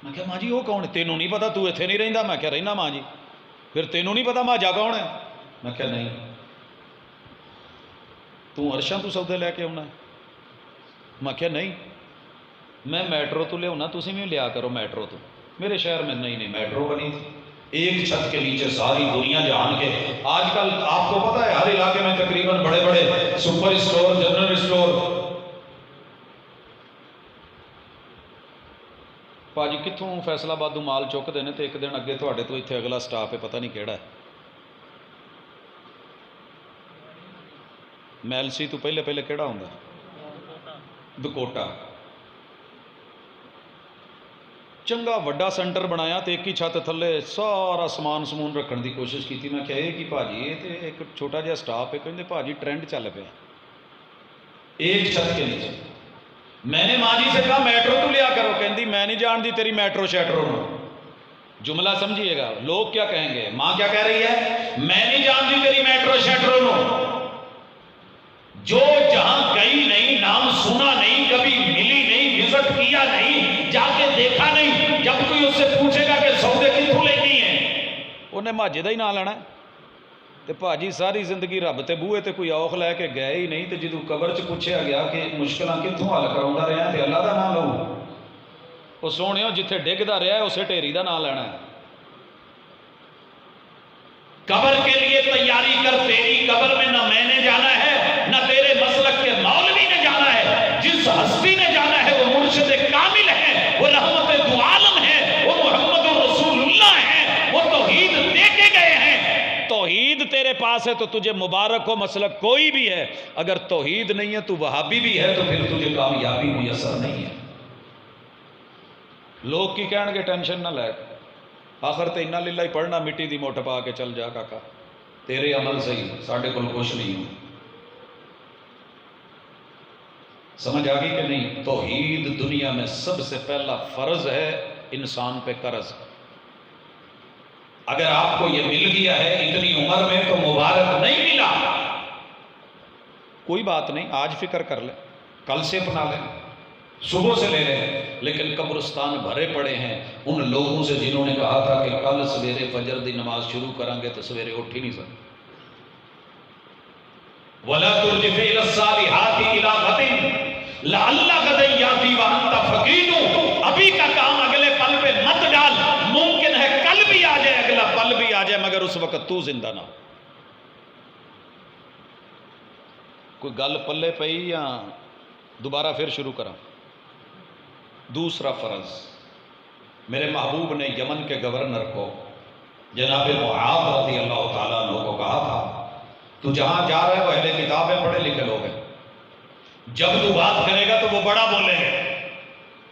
میں کہ ماں جی وہ کون ہے؟ تینوں نہیں پتا؟ تو اتنے نہیں رہندا؟ میں کہ رہنا ماں جی۔ پھر تینوں نہیں پتا ماجا کون ہے؟ میں کہ نہیں۔ تو عرشاں تو سودے لے کے آنا ہے؟ میں کہ نہیں، میں میٹرو تو لیا، تسی بھی لیا کرو میٹرو تو۔ میرے شہر میں نہیں میٹرو بنی تھی، ایک چھت کے نیچے ساری دنیا جہان کے۔ آج کل آپ کو پتا ہے ہر علاقے میں تقریباً بڑے بڑے سپر اسٹور، جنرل اسٹور۔ پاجی کتوں فیصل آباد مال چکتے ہیں تو ایک دن اگے تھوڑے تو اتنے اگلا سٹاپ ہے، پتہ نہیں کہڑا ہے۔ میلسی تو پہلے پہلے کہڑا ہوں دکوٹا۔ چنگا وڈا سینٹر بنایا تو ایک ہی چھت تھلے سارا سامان سمون رکھنے کی کوشش کی تھی۔ میں کہا یہ کہ بھاجی یہ تو ایک چھوٹا جہا سٹاپ ہے، کہتے بھاجی ٹرینڈ چل پیا ایک چھت کے نیچے۔ میں نے ماں جی سے کہا میٹرو تو لیا کرو، کہندی میں نہیں جانتی تیری میٹرو شیٹرو نو۔ جملہ سمجھیے گا، لوگ کیا کہیں گے؟ ماں کیا کہہ رہی ہے؟ میں نہیں جانتی تیری میٹرو شیٹرو نو۔ جو جہاں گئی نہیں، نام سنا نہیں، کبھی ملی نہیں، وزٹ کیا نہیں، جا کے دیکھا نہیں، جب کوئی اس سے پوچھے گا کہ سودے کتوں لینی ہے انہیں ماجے دا ہی نہ لینا ہے۔ تے بھاجی ساری زندگی رب تے بوئے تے کوئی اوکھ لے کے گئے ہی نہیں، تے جدوں قبر چ پوچھیا گیا کہ مشکلاں کتوں حل کراوندا رہیا تے اللہ دا نام لو۔ وہ سونیو جتھے ڈگدا رہیا ہے اسے ٹھیری دا نام لینا ہے۔ قبر کے لیے تیاری کر، تیری قبر میں نہ میں نے جانا ہے نہ تیرے مسلک کے مولوی نے جانا ہے۔ جس ہستی نے جانا ہے وہ مرشد کامل ہے، وہ رحمت دو عالم ہے، وہ محمد رسول اللہ ہے، وہ توحید دے کے گئے ہیں۔ توحید تیرے پاس ہے تو تجھے مبارک ہو، مسلک کوئی بھی ہے۔ اگر توحید نہیں ہے تو وہابی بھی ہے تو پھر تجھے کامیابی میسر نہیں ہے۔ لوگ کی کہن گے ٹینشن نہ لے، آخر تے انا للہ ہی پڑھنا، مٹی دی موٹ پا کے چل جا کاکا، تیرے عمل سے ہی ساڈے کول کچھ نہیں ہو۔ سمجھ آ گئی کہ نہیں؟ توحید دنیا میں سب سے پہلا فرض ہے، انسان پہ قرض۔ اگر آپ کو یہ مل گیا ہے اتنی عمر میں تو مبارک، نہیں ملا کوئی بات نہیں، آج فکر کر لیں، کل سے اپنا لیں، صبح سے لے لیں۔ لیکن قبرستان بھرے پڑے ہیں ان لوگوں سے جنہوں نے کہا تھا کہ کل سویرے فجر دی نماز شروع کریں گے تو سویرے اٹھ ہی نہیں سکتے۔ وَلَا تُرْجِفِ إِلَى الصَّالِحَاتِ إِلَى غَدٍ لَعَلَّ غَدًا يَأْتِي وَأَنْتَ فَقِيدٌ۔ ابھی کا کام اگلے پل پہ مت ڈال، ممکن ہے کل بھی آ جائے، اگلا پل بھی آ جائے، مگر اس وقت تو زندہ نہ ہو۔ کوئی گل پلے پئی یا دوبارہ پھر شروع کرا؟ دوسرا فرض، میرے محبوب نے یمن کے گورنر کو جناب معاذ رضی اللہ تعالیٰ عنہ کو کہا تھا تو جہاں جا رہا ہے وہ اہل کتاب ہے، پڑھے لکھے لوگ ہیں، جب تو بات کرے گا تو وہ بڑا بولیں گے،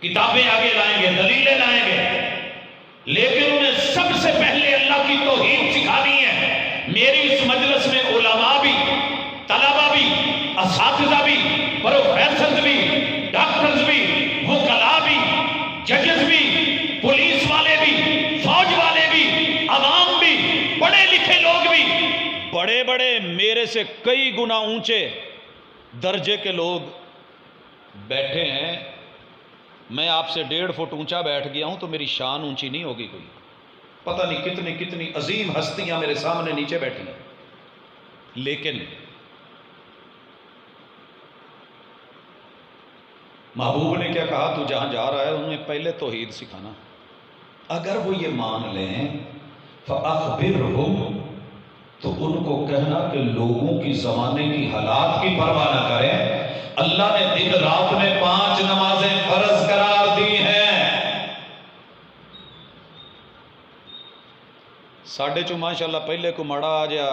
کتابیں آگے لائیں گے، دلیلیں لائیں گے، لیکن انہیں سب سے پہلے اللہ کی توحید سکھانی ہے۔ میری اس مجلس میں علماء بھی، طلبہ بھی، اساتذہ بھی، پروفیسرز بھی، ڈاکٹرز بھی، وکلاء بھی، ججز بھی، پولیس والے بھی، فوج والے بھی، عوام بھی، پڑھے لکھے لوگ بھی، بڑے بڑے میرے سے کئی گنا اونچے درجے کے لوگ بیٹھے ہیں۔ میں آپ سے 1.5 فٹ اونچا بیٹھ گیا ہوں تو میری شان اونچی نہیں ہوگی کوئی، پتہ نہیں کتنی کتنی عظیم ہستیاں میرے سامنے نیچے بیٹھی ہیں، لیکن محبوب نے کیا کہا؟ تو جہاں جا رہا ہے انہیں پہلے توحید سکھانا۔ اگر وہ یہ مان لیں فَأَخْبِرْهُمْ، تو ان کو کہنا کہ لوگوں کی زمانے کی حالات کی پرواہ نہ کریں، اللہ نے دن رات میں 5 نمازیں فرض قرار دی ہیں۔ ساڑھے چو ماشاءاللہ پہلے کو مڑا جا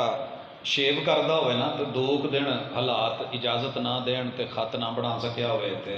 شیو کردہ ہوئے نا تو 2 دن حالات اجازت نہ دین تے خط نہ بنا سکیا ہوئے تے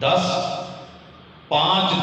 10। 5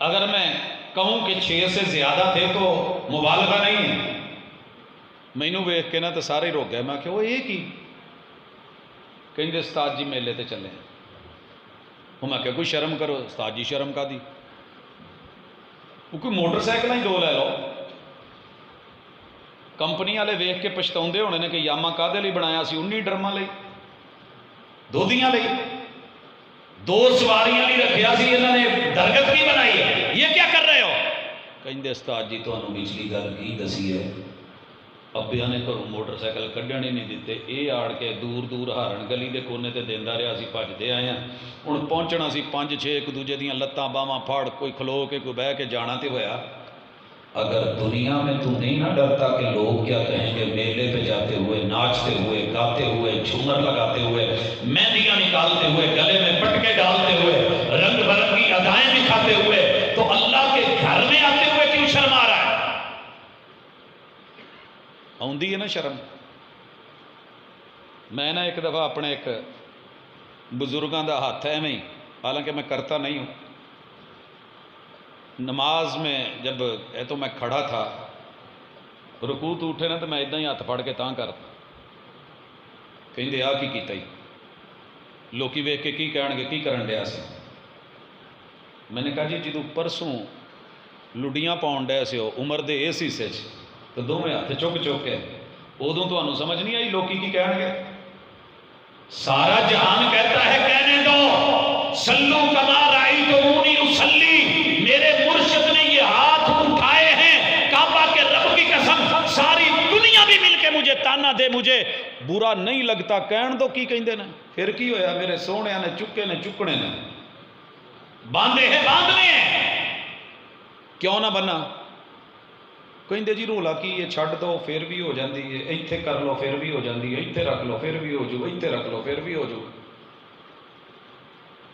اگر میں کہوں کہ 6 سے زیادہ تھے تو مبالغہ نہیں ہے. مینوں ویخ کے نا تو سارے رک گئے. میں کہ وہ یہ کی کہیں استاد جی میلے تے چلے. وہ میں کہ کوئی شرم کرو. استاد جی شرم کا دی کوئی موٹر سائیکل ہی 2 لے لو. کمپنی والے ویخ کے پچھتاؤندے ہونے نے کہ یاما کادے لئی بنایا سی. 19 ڈرماں لئی, دودھیاں لئی, 2 سواریاں لئی رکھیا سی. انہوں نے درگت کی بنائی ہے. یہ کیا کر رہے ہو؟ کہیں استاد جی تمہیں پچھلی گل کی دسی ہے, ابیا نے گھروں موٹر سائیکل کھڈن ہی نہیں دیتے. یہ آڑ کے دور دور ہارن گلی کے کونے تے دیندا رہا. اسی بھجتے آئے ہیں. ہوں پہنچنا سی 5-6 ایک دوجے دیاں لتاں باواں پھاڑ, کوئی کھلو کے کوئی بہ کے جانا تے ہویا. اگر دنیا میں تو نہیں نہ ڈرتا کہ لوگ کیا کہیں گے, میلے پہ جاتے ہوئے, ناچتے ہوئے, گاتے ہوئے, جھومر لگاتے ہوئے, مہندیاں نکالتے ہوئے, گلے میں پٹکے ڈالتے ہوئے, رنگ برنگی ادائیں دکھاتے ہوئے, تو اللہ کے گھر میں آتے ہوئے کیوں شرما رہا ہے؟ آؤندی ہے نا شرم. میں نا ایک دفعہ اپنے ایک بزرگاں دا ہاتھ ہے میں, حالانکہ میں کرتا نہیں ہوں, نماز میں جب تو میں کھڑا تھا, رکوع تو اٹھے نا تو میں ادھا ہی ہاتھ پھڑ کے تاں کرتا. کہیں آ کی کیتا ہی لوکی ویخ کے کی کہن گے کی کرن ڈیا سی. میں نے کہا جی جدوں پرسوں لڈیاں پاؤن ڈے سے ہو عمر دے اس حصے تو دونوں ہاتھ چک چک کے, ادوں تمہیں سمجھ نہیں آئی لوکی کی کہن گے. سارا جہان کہتا ہے کہنے دو, سلو کما رأیتمونی اصلی. میرے مرشد نے یہ ہاتھ اٹھائے ہیں کعبہ کے رب کی قسم, ساری دنیا بھی مل کے مجھے تانا دے, مجھے برا نہیں لگتا. کہن دو کی کہندے نے. پھر کی ہویا, میرے سونے نے چکے نے چکنے نے, باندھے ہیں باندھنے ہیں, کیوں نہ بنا. کہندے جی رولا کی یہ چھڈ دو پھر بھی ہو جاندی ہے, ایتھے کر لو پھر بھی ہو جاندی ہے, ایتھے رکھ لو پھر بھی ہو جو, ایتھے رکھ لو پھر بھی ہو جو.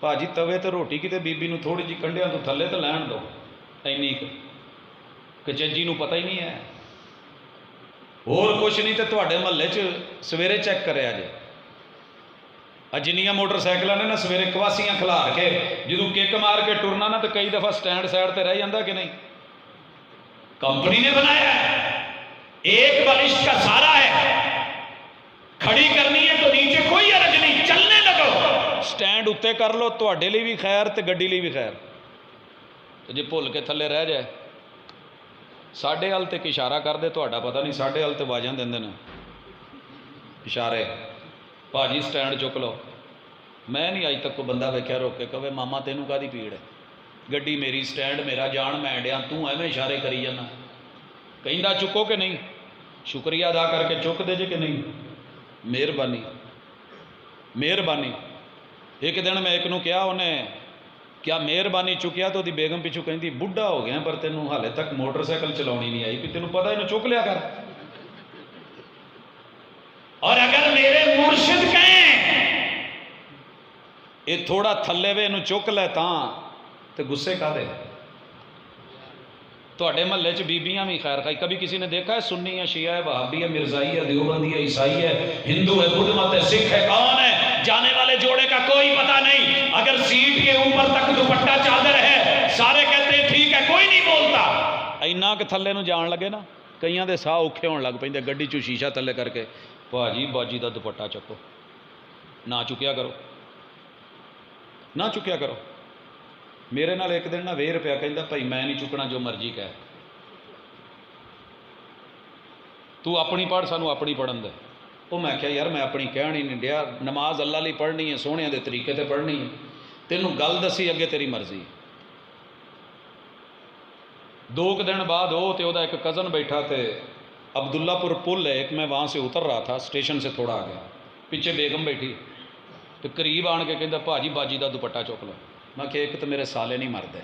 بھاجی توے تے روٹی کتے بیبی نو تھوڑی جی کنڈیاں تو تھلے تے لین دو, اینی کہ چچی نو پتہ ہی نہیں ہے. اور کچھ نہیں تے تواڈے محلے چ سویرے چیک کریا جے, جنیاں موٹر سائیکلاں نے نا سویرے کواسیاں کھلار کے جدوں کک مار کے ٹرنا نا تو کئی دفعہ سٹینڈ سائڈ تے رہ جاندا کہ نہیں. کمپنی نے بنایا ہے, ایک بالشت کا سارا ہے, کھڑی کرنی ہے تو نیچے کوئی عرض نہیں, چلنے لگو. سٹینڈ اتنے کر لو, تواڈے لیے بھی خیر تے گڈی لیے بھی خیر. جی بھول کے تھلے رہ جائے, ساڈے ہل تے اشارہ کر دے, تہاڈا پتہ نہیں ساڈے ہل تے واجاں دیندے نے اشارے, بھاجی سٹینڈ چک لو. میں نہیں اج تک کوئی بندہ ویکھیا روک کے کہے ماما تینوں کادی پیڑ ہے, گڈی میری, سٹینڈ میرا, جان میں ڈیا, تو ایویں اشارے کری جانا. کہندا چکو کہ نہیں, شکریہ ادا کر کے چک دے جے کہ نہیں. مہربانی مہربانی. ایک دن میں ایک نو کیا, انہیں کیا مہربانی چکیا تو دی بیگم پیچھو کہندی بڈھا ہو گیا پر تینوں حالے تک موٹر سائیکل چلاونی نہیں آئی, کہ تینوں پتہ انہوں چک لیا کر. اور اگر میرے مرشد کہیں یہ تھوڑا تھلے وے انہوں چک لے تاں تے غصے کا دے. تو اڈے محلے چ بیبیاں بھی خیر خائی, کبھی کسی نے دیکھا ہے سنی ہے, شیعہ ہے, وہابی ہے, مرزائی ہے, دیوبندی ہے, عیسائی ہے, ہندو ہے, بدھ مت ہے, سکھ ہے, کون ہے, جانے والے جوڑے کا کوئی پتہ نہیں. اگر سیٹ کے اوپر تک دوپٹہ چادر ہے, سارے کہتے ہیں ٹھیک ہے, کوئی نہیں بولتا. اینا کہ تھلے نو جان لگے نا, کئیاں دے ساہ اوکھے ہون لگ پیندے, گڈی چو شیشہ تھلے کر کے بھاجی باجی دا دوپٹہ چکو, نہ چکیا کرو, نہ چکیا کرو. میرے نال ایک دن نہ ویر پیا, کہندا بھائی میں نہیں چکنا جو مرضی کہے, تو اپنی پڑھ سانو اپنی پڑھن دے. وہ میں کہا یار میں اپنی کہن ہی نہیں ڈیا, نماز اللہ لی پڑھنی ہے, سونے دے طریقے تے پڑھنی ہے, تینوں گل دسی اگے تیری مرضی. 2 دن بعد وہ تے دا ایک کزن بیٹھا تے عبداللہ پور پل ہے ایک, میں وہاں سے اتر رہا تھا, اسٹیشن سے تھوڑا آ گیا, پیچھے بیگم بیٹھی, تو قریب آن کے کہندا بھاجی باجی دا دوپٹہ چک لو. میں کہ ایک تو میرے سالے نہیں مرد ہے,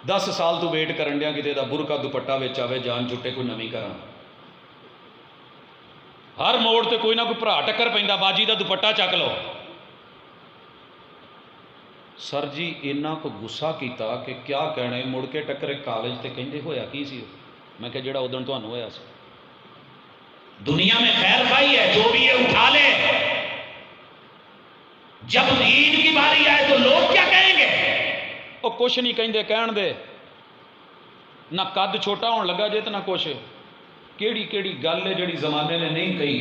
10 سال تو ویٹ کرن ڈیا کتے دا برقع دوپٹہ وچ آوے, جان چھٹے کوئی نویں کراں. ہر موڑ تے کوئی نہ کوئی بھرا ٹکر پیندا, باجی دا دوپٹہ چک لو. سر جی اینا کو غصہ کیتا کہ کیا کہنے, مڑ کے ٹکرے کالج تے کہندے ہویا کی سی. میں کہ جڑا ادن تانوں ہویا سی. دنیا میں خیر خائی ہے, جو بھی یہ اٹھا لے, جب دین کی باری آئے تو لوگ کیا کہیں گے. وہ کچھ نہیں کہندے, کہن دے, نہ قد چھوٹا ہون لگا جے تو نہ کچھ کیڑی کیڑی گل ہے جڑی زمانے نے نہیں کہی.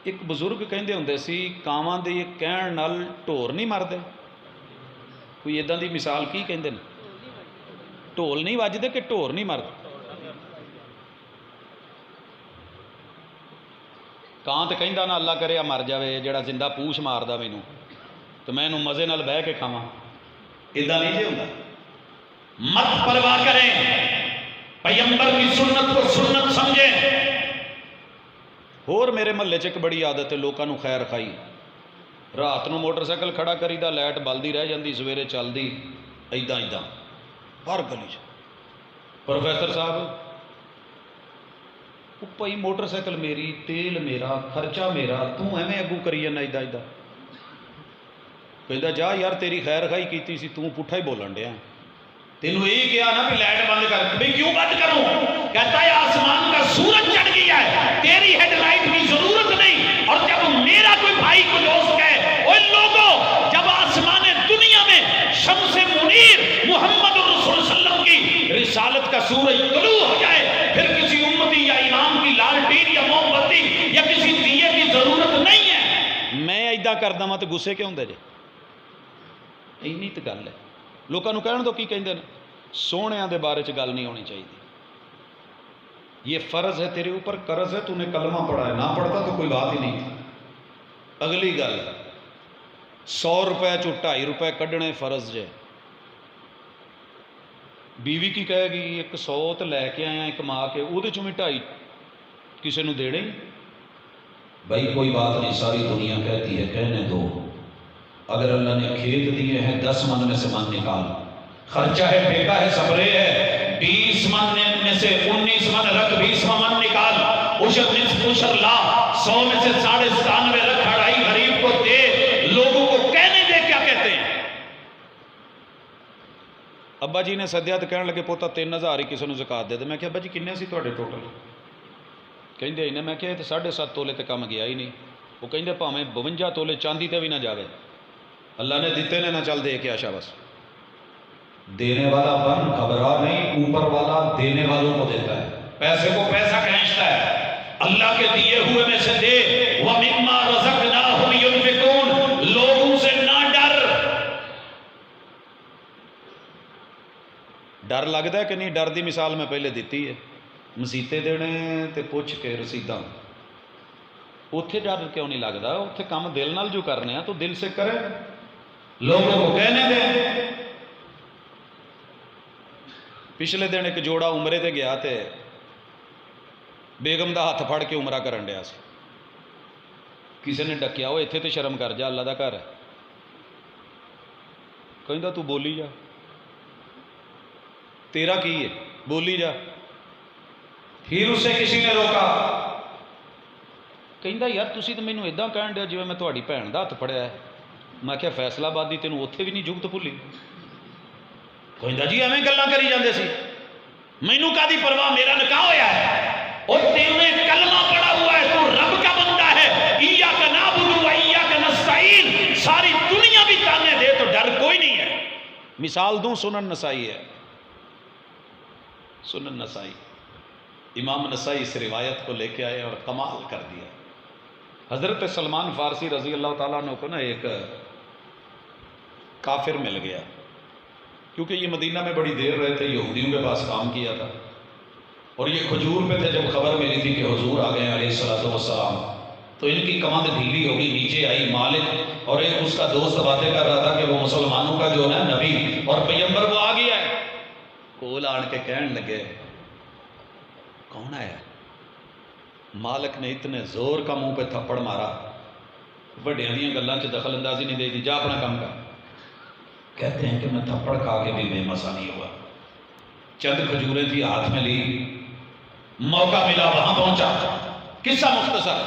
ایک بزرگ کہندے ہوندے سی کاواں دے کہن نال ڈھور نہیں مردے. کوئی ادا دی مثال کی کہندے نے؟ ڈھول نہیں وجدے کہ ڈھور نہیں مرد؟ کان تو کہندا نا اللہ کرے مر جاوے جڑا زندہ پوچھ ماردا مینوں تو میں مزے نال بہ کے کھاواں. ادا نہیں جی ہوندا. مت پرواہ کریں، پیغمبر کی سنت کو سنت سمجھیں. اور میرے محلے چ ایک بڑی عادت ہے لوگوں کو خیر کھائی. رات نو موٹر سائیکل کھڑا کری دا لائٹ بلدی رہ جاندی سویرے چلدی ایداں ایداں ہر گلی چ. پروفیسر صاحب بھائی موٹر سائیکل میری، تیل میرا، خرچہ میرا، تو ایویں اگوں کری جانا ایداں ایداں. کہندا جا یار تیری خیر خائی کیتی سی تو پٹھا ہی بولن ڈیا. تینوں یہی کہا نا بھی لائٹ بند کر. بھائی کیوں بند کروں؟ کہتا ہے آسمان کا سورج چڑھ گیا ہے، تیری ہیڈ لائٹ کی ضرورت نہیں. اور جب میرا کوئی بھائی کو دوست کہے اوے لوگوں جب آسمان دنیا میں شمس منیر محمد رسول اللہ علیہ وسلم کی رسالت کا سورج طلوع ہو جائے پھر کسی امتی یا امام کی لالٹین یا موم بتی یا کسی دیے کی ضرورت نہیں ہے. میں ایداں کردا ہاں تے غصے کیوں ہوندے جے؟ اینی تے گل ہے. لوگوں کو کہن دو کی کہندے نے سونیاں دے بارے چ گل نہیں ہونی چاہیے. یہ فرض ہے تیرے اوپر، قرض ہے، تو نے کلمہ پڑھا ہے، نہ پڑھتا تو کوئی بات ہی نہیں تھی. اگلی گل 100 روپے چ 2.5 روپے کڈنے فرض جے. بیوی کی کہے گی ایک 100 تو لے کے آیا کما کے وہ چوں بھی 2.5 کسی نے دینے. بھائی کوئی بات نہیں، ساری دنیا کہتی ہے کہنے دو. اگر اللہ نے کھیت دیے ہیں 10 من میں سے من نکال. خرچہ ہے، ٹھیکہ ہے، سپرے ہے، 20 من میں سے 19 من رکھ، 20 من نکال. عشر نصف عشر لا، 100 میں سے 97.5 رکھ، 2.5 غریب کو دے. لوگوں کو کہنے دے کیا کہتے ہیں. ابا جی نے سدیا تو کہنے لگے پوتا 3000 ہی کسی نے زکات دے دے. میں کہا ابا جی کنے سی تواڈے ٹوٹل؟ کہندے انہیں. میں کہا یہ تو 7.5 تولے تے کم گیا ہی نہیں. وہ کہندے بھاویں 52 تولے چاندی تے بھی نہ جاوے، اللہ نے دیتے نے نہ چل دے کے آشا. بس دینے والا بن، گھبرا نہیں، اوپر والا دینے والوں کو دیتا ہے. پیسے کو پیسہ کھینچتا ہے. اللہ کے دیے ہوئے میں سے دے. وَمِمَّا رَزَقْنَاهُمْ يُنْفِقُونَ. لوگوں سے نہ ڈر. ڈر لگتا ہے کہ نہیں؟ ڈر دی مثال میں پہلے دیتی ہے. مسیتے دینے تے پوچھ کے رسیداں. اتھے ڈر کیوں نہیں لگتا؟ اتھے کام دل نال جو کرنے ہیں تو دل سے کرے. لوگوں کو کہنے دیں. پچھلے دن ایک جوڑا عمرے تے گیا تے بیگم دا ہاتھ پھڑ کے عمرہ کرن ڈیا سی. کسی نے ڈکیا وہ اتھے تے شرم کر جا، اللہ دا گھر ہے. کہندا تو بولی جا، تیرا کی ہے، بولی جا. پھر اسے کسی نے روکا. کہندا یار تسی تو مینوں اداں کہن ڈیا جویں میں تہاڈی بھੈਣ دا ہاتھ پھڑیا ہے. میں کہا فیصلہ آبادی تینوں اوتھے بھی نہیں جگت بھلی. کہندا جی ایویں گلاں کری جاندے سی، مینوں کادی پرواہ، میرا نکاح ہویا ہے. اور تیرے کلمہ پڑا ہوا ہے، تو رب کا بندہ ہے. ایاک نعبد و ایاک نستعین. ساری دنیا بھی تانے دے تو ڈر کوئی نہیں ہے. مثال دوں، سنن نسائی ہے. سنن نسائی، امام نسائی اس روایت کو لے کے آئے اور کمال کر دیا. حضرت سلمان فارسی رضی اللہ تعالیٰ عنہ کو نا ایک کافر مل گیا، کیونکہ یہ مدینہ میں بڑی دیر رہے تھے، یہودیوں کے پاس کام کیا تھا. اور یہ کھجور پہ تھے. جب خبر ملی تھی کہ حضور آ گئے علیہ السلام تو ان کی کمند ڈھیلی ہو گئی. نیچے آئی مالک اور ایک اس کا دوست باتیں کر رہا تھا کہ وہ مسلمانوں کا جو ہے نبی اور پیغمبر وہ آ گیا ہے. کول آن کے کہنے لگے کون آیا؟ مالک نے اتنے زور کا منہ پہ تھپڑ مارا، بڑیاں دیاں گلاں چ دخل اندازی نہیں دے دی، جا اپنا کام کر. کہتے ہیں کہ میں تھپڑ کھا کے بھی بے مسا نہیں ہوا. چند کھجوریں تھی ہاتھ میں لی، موقع ملا وہاں پہنچا. قصہ مختصر،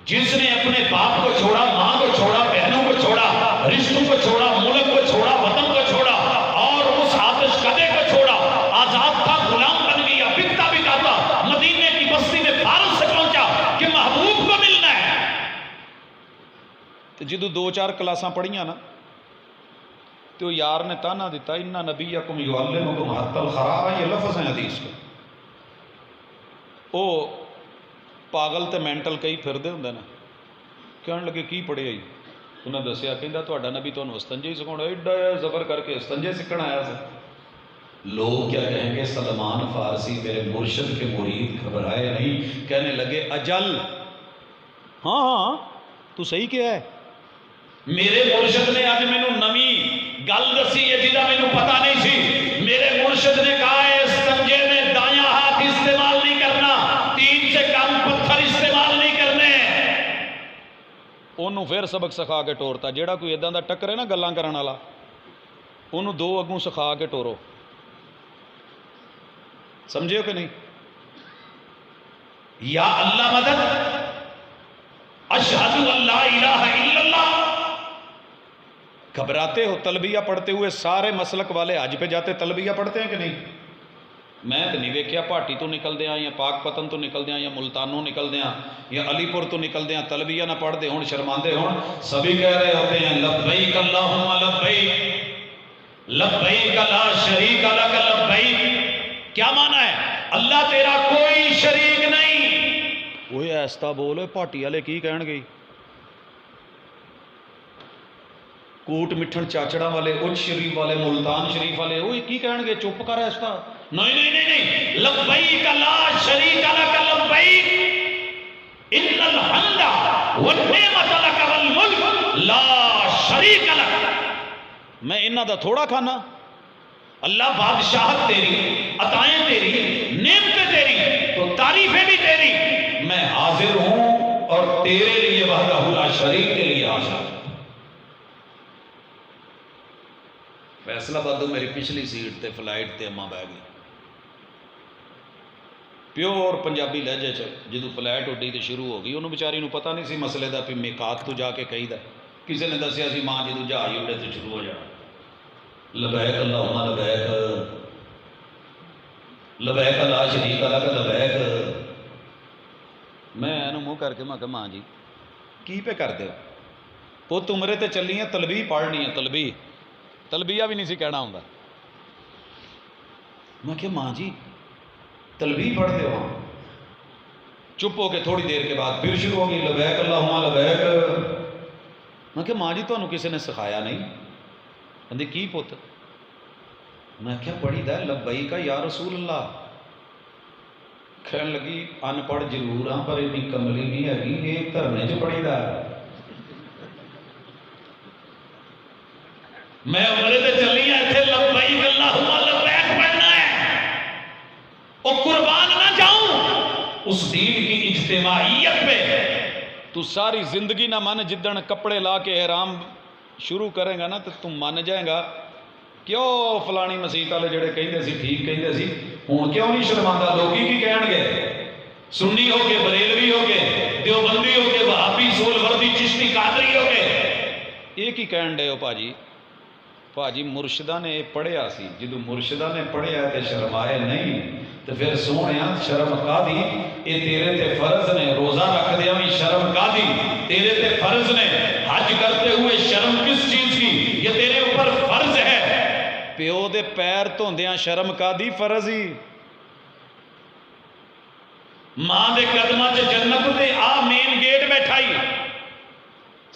جس نے اپنے باپ کو چھوڑا، ماں کو چھوڑا، بہنوں کو چھوڑا، رشتوں کو چھوڑا، ملک کو چھوڑا، وطن کو چھوڑا اور اس آتش کدے کو چھوڑا، آزاد تھا، غلام بن گیا، بکتا بکاتا مدینے کی بستی میں فارس سے پہنچا کہ محبوب کو ملنا ہے. تو جدو 2-4 کلاساں پڑھیاں نا تو یار نے تانا دیتا اِنَّ نَبِيَّكُمْ يُعَلِّمُكُمْ حَتَّى الْخَرَاءَ، یہ لفظ ہیں حدیث کے. وہ پاگل تے مینٹل کئی پھردے ہوں نا، کہنے لگے کی پڑھے آئی؟ انہیں دسیا کہ تہاڈا نبی تمہیں استنجے ہی سکھاؤں، ایڈا زبر کر کے استنجے سیکھنا آیا سے. لوگ کیا کہیں گے؟ سلمان فارسی میرے مرشد کے مرید گھبرائے نہیں، کہنے لگے اجل، ہاں ہاں تو صحیح کیا ہے، میرے مرشد نے اج مینوں نویں گل دسی ہے جہاں مینوں پتہ نہیں سی. میرے مرشد نے کہا ہے استنجے میں دایاں ہاتھ استعمال نہیں کرنا، 3 سے کم پتھر استعمال نہیں کرنے. انہوں پھر سبق سکھا کے ٹورتا. جیڑا کوئی اداں دا ٹکرے نا گلاں کرن والا، انہوں 2 اگوں سکھا کے ٹورو. سمجھے ہو کہ نہیں؟ یا اللہ مدد، اشہد ان لا الہ الا اللہ. گھبراتے ہو تلبیہ پڑھتے ہوئے؟ سارے مسلک والے حج پہ جاتے تلبیہ پڑھتے ہیں کہ نہیں؟ میں تو نہیں ویکھیا پاٹی تو نکل دیاں یا پاک پتن تو نکل دیاں یا ملتانوں نکل دیاں یا علی پور تو نکل دیاں تلبیہ نہ پڑھ دے ہون، شرماندے ہون. سبھی کہہ رہے ہوتے ہیں لبیک اللہم لبیک لبیک لا شریک لک لبیک. کیا معنی ہے؟ اللہ تیرا کوئی شریک نہیں. وہ ایستا بول پاٹی والے کی کہن گئی؟ کوٹ مٹھن چاچڑا والے، اچ شریف والے، ملتان شریف والے وہ کی کہن گے؟ چپ کر ایستا. نہیں نہیں نہیں نہیں، لبیک لا شریک لک لبیک ان الحمد والنعمت لک والملک لا شریک لک. میں انہاں دا تھوڑا کھانا؟ اللہ بادشاہت تیری، عطائیں تیری، نعمتیں تیری، تو تعریفیں بھی تیری. میں حاضر ہوں اور تیرے لیے وحدہ لا شریک کے لیے حاضر. فیصلہ بادو میری پچھلی سیٹ تے فلائٹ تے اماں بہ گئی. پیور پنجابی لہجے چ جدو فلائٹ اڈی تے شروع ہو گئی، انہوں بیچاری نو پتہ نہیں سی مسئلے دا پھر میقات تو جا کے کہی دا. کسی نے دسیا سی ماں جدو جہاز اڈے تو شروع ہو جانا لبیک اللہم لبیک لبیک لا شریک لک لبیک. میں انہوں منہ کر کے میں کہا ماں جی کی پہ کر دے ہو؟ پت عمرے تے چلی ہیں تلبی پڑھنی ہے، تلبی تلبیہ بھی نہیں سی کہنا ہوں. میں کہ ماں جی تلبی پڑھ دے ہو. چپ ہو کے تھوڑی دیر کے بعد پھر شروع ہوگی لبیک اللہم لبیک. میں کہ ماں جی تمہیں کسی نے سکھایا نہیں؟ کہندی کی پت؟ میں کیا پڑھی دا لبیک یا رسول اللہ. کہنے لگی ان پڑھ ضرور ہاں پر اتنی کملی نہیں ہے، یہ دھرنے چ پڑھی دا. میں عمرے تے چلی ہوں اتنے لبیک اللہم لبیک پڑھنا ہے. اور قربان نہ جاؤں اس دین کی اجتماعیت پہ. تو ساری زندگی نہ من، جدن کپڑے لا کے احرام شروع کریں گا نا تو تم من جائیں گا کیوں فلانی مسیت والے جڑے کہندے سی ٹھیک کہندے سی، ہوں کیوں نہیں شرماندہ؟ لوگی کی کہن گے؟ سنی ہو کے، بریلوی ہو کے، دیوبندی ہو کے، وہابی، سولوردی، چشتی، قادری ہو کے، ایک ہی کہن دے ہو پاجی مرشدہ نے پڑھیا سی. جدو مرشدہ نے پڑھیا تے شرمائے نہیں تو پھر سونیا شرم کا دی. یہ تیرے تے فرض نے، روزہ رکھ دیا بھی شرم کا دی، تیرے تے فرض نے. حج کرتے ہوئے شرم کس چیز کی؟ یہ تیرے اوپر فرض ہے. پیو دے پیر دھوندیاں شرم کا دی؟ فرض ہی. ماں دے قدمہ چ جنت تے آ مین گیٹ بیٹھائی.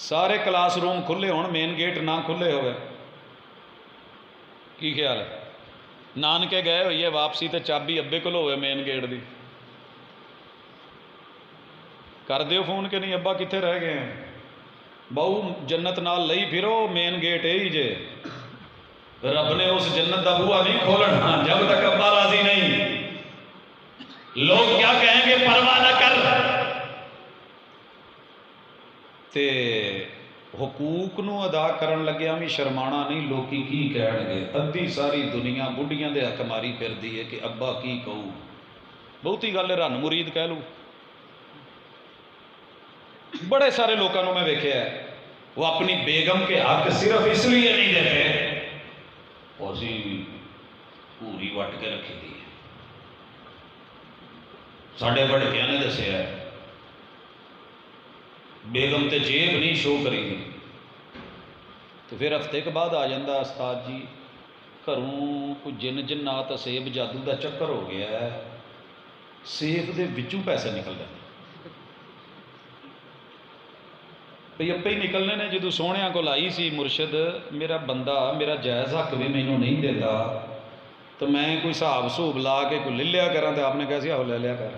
سارے کلاس روم کھلے ہون، مین گیٹ نہ کھلے ہوئے، کی خیال ہے؟ نانکے گئے ہوئی ہے واپسی تے چابی ابے کو ہوئے مین گیٹ دی. کر دیو فون کہ نہیں ابا کتنے رہ گئے ہیں؟ بہو جنت نال لئی پھرو، مین گیٹ ہی جے. رب نے اس جنت دا بوا نہیں کھولنا جب تک ابا راضی نہیں. لوگ کیا کہیں گے پرواہ نہ کر. تے حقوق نو ادا کرن لگیا بھی شرمانا نہیں. لوکی کی کہن گے؟ ادھی ساری دنیا بڑھیاں دے حق ماری پھر دی ہے کہ ابا کی کہوں. بہتی گل رن مرید کہہ لوں. بڑے سارے لوگوں میں ویکھیا ہے وہ اپنی بیگم کے حق صرف اس لیے نہیں دیتے اور پوری وٹ کے رکھی دی ہے. ساڈے بڑکیاں نے دسیا ہے بیگم تے جیب نہیں شو کری گی. تو پھر ہفتے کے بعد آ جاتا استاد جی گھروں کوئی جن جنات سیب جادو کا چکر ہو گیا ہے، سیف دے وچوں پیسے نکل رہے ہیں بھئی اپے ہی نکلنے نے۔ جدو سونے کو لائی سی مرشد میرا بندہ میرا جائز حق بھی مینوں نہیں دیتا تو میں کوئی حساب حسوب لا کے کوئی لے لیا کراں، تو آپ نے کہا سی آہو لے لیا کر۔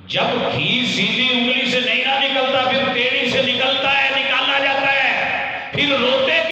جب گھی سیدھی انگلی سے نہیں نہ نکلتا پھر ٹیڑھی سے نکلتا ہے، نکالا جاتا ہے، پھر روتے